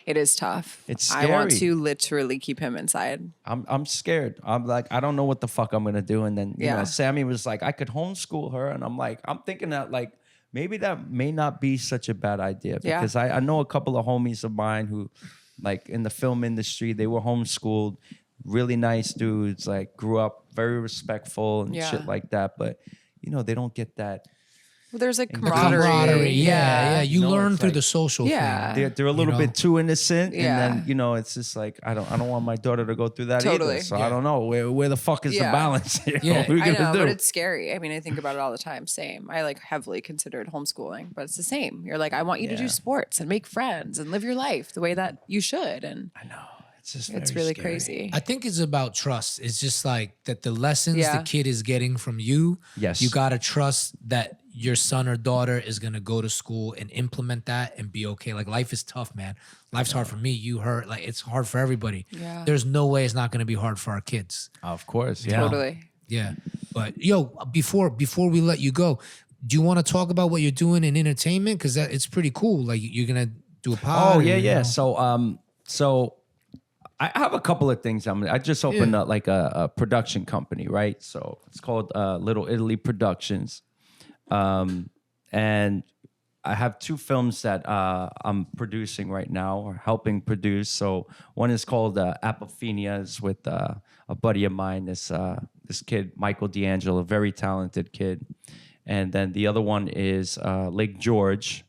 C: it is tough.
B: It's
C: I want
B: scary.
C: to literally keep him inside.
B: I'm scared. I'm like, I don't know what the fuck I'm gonna do. And then, you know,
C: Yeah.
B: Sammy was like, I could homeschool her. And I'm like, I'm thinking that like, maybe that may not be such a bad idea
C: Yeah.
B: because I know a couple of homies of mine who, like in the film industry, they were homeschooled, really nice dudes, like grew up very respectful and
C: Yeah.
B: shit like that. But, you know, they don't get that.
C: Well, there's like
A: The
C: camaraderie.
A: camaraderie. Yeah. You
B: No,
A: learn
B: it's
A: through
B: like-
A: the social
C: Yeah.
A: thing.
B: They're a little
A: know?
B: bit too innocent,
C: Yeah.
B: and then you know it's just like I don't want my daughter to go through that
C: Totally.
B: either. So
A: Yeah.
B: I don't know where the fuck is the
C: Yeah.
B: balance here?
A: Yeah.
B: What are we
C: I
B: gonna
C: know,
B: do?
C: but it's scary. I mean, I think about it all the time. Same. I like heavily considered homeschooling, but it's the same. You're like, I want you to
B: Yeah.
C: do sports and make friends and live your life the way that you should. And
B: I know it's just
C: it's
B: very
C: really
B: scary.
C: crazy.
A: I think it's about trust. It's just like that the lessons
C: Yeah.
A: the kid is getting from you,
B: Yes.
A: you got to trust that your son or daughter is going to go to school and implement that and be okay. Like life is tough, man. Life's hard for me. You hurt. Like it's hard for everybody.
C: Yeah.
A: There's no way it's not going to be hard for our kids.
B: Of course, yeah.
C: Totally.
A: Yeah. But yo, before we let you go, do you want to talk about what you're doing in entertainment? Because it's pretty cool. Like you're going to do a pod.
B: Oh
A: or,
B: yeah,
A: you
B: yeah.
A: know?
B: So I have a couple of things. I just opened
A: Yeah.
B: up like a production company, right? So it's called Little Italy Productions, and I have 2 films that I'm producing right now or helping produce. So one is called Apophenia. It's with a buddy of mine, this kid, Michael D'Angelo, a very talented kid. And then the other one is Lake George.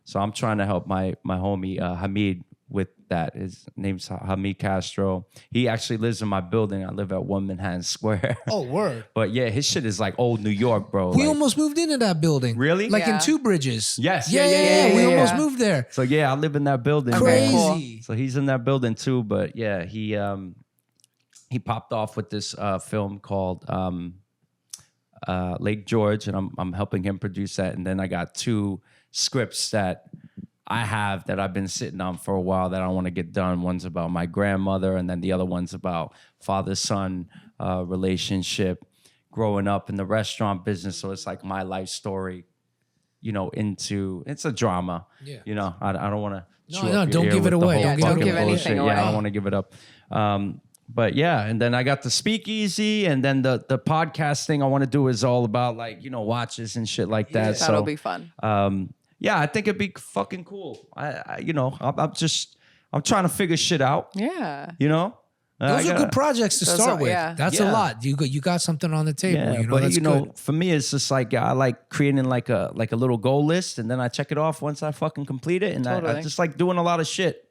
B: So I'm trying to help my homie Hamid with that. His name's Hamid Castro. He actually lives in my building. I live at 1 Manhattan Square.
A: Oh, word.
B: But yeah, his shit is like old New York, bro.
A: We
B: Like,
A: almost moved into that building.
B: Really?
A: Like in
C: Yeah.
A: Two Bridges.
B: Yes.
A: Yeah.
B: Yeah,
A: We
B: yeah.
A: almost moved there.
B: so yeah, I live in that building.
A: Crazy.
B: man.
C: Cool.
B: So he's in that building too. But yeah, he popped off with this film called Lake George, and I'm helping him produce that. And then I got 2 scripts that I have that I've been sitting on for a while that I want to get done. One's about my grandmother, and then the other one's about father-son relationship, growing up in the restaurant business. So it's like my life story, it's a drama.
A: Yeah.
B: I don't want to.
A: No, don't give it away.
C: Don't give anything away.
B: Yeah, I don't want to give it up. But yeah, and then I got the speakeasy, and then the podcast thing I want to do is all about watches and shit like that.
C: That'll
B: So
C: be fun.
B: yeah, I think it'd be fucking cool. I'm trying to figure shit out.
C: Yeah.
A: Those are good projects to start with.
C: yeah.
A: That's a lot. You got something on the table.
B: Yeah,
A: That's good.
B: for me, it's just like I like creating like a little goal list, and then I check it off once I fucking complete it, and I
C: Totally.
B: just like doing a lot of shit.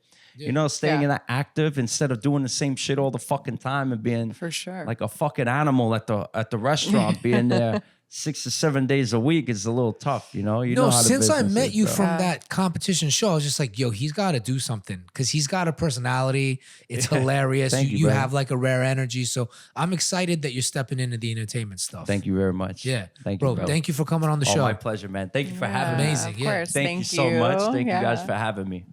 B: Staying in that active instead of doing the same shit all the fucking time and being
C: For sure.
B: like a fucking animal at the restaurant, being there 6 to 7 days a week is a little tough. You know how the
A: Since I
B: business
A: met
B: is,
A: you
B: bro.
A: from that competition show, I was just like, yo, he's got to do something because he's got a personality. It's hilarious.
B: Thank you,
A: You
B: bro.
A: have like a rare energy. So I'm excited that you're stepping into the entertainment stuff.
B: Thank you very much.
A: Yeah.
B: Thank you, bro.
A: Thank you for coming on the
B: Oh,
A: show.
B: my pleasure, man. Thank you for having me.
A: Amazing.
C: Of
A: Yeah.
C: course.
B: Thank you so much. Thank you guys
C: Yeah.
B: for having me.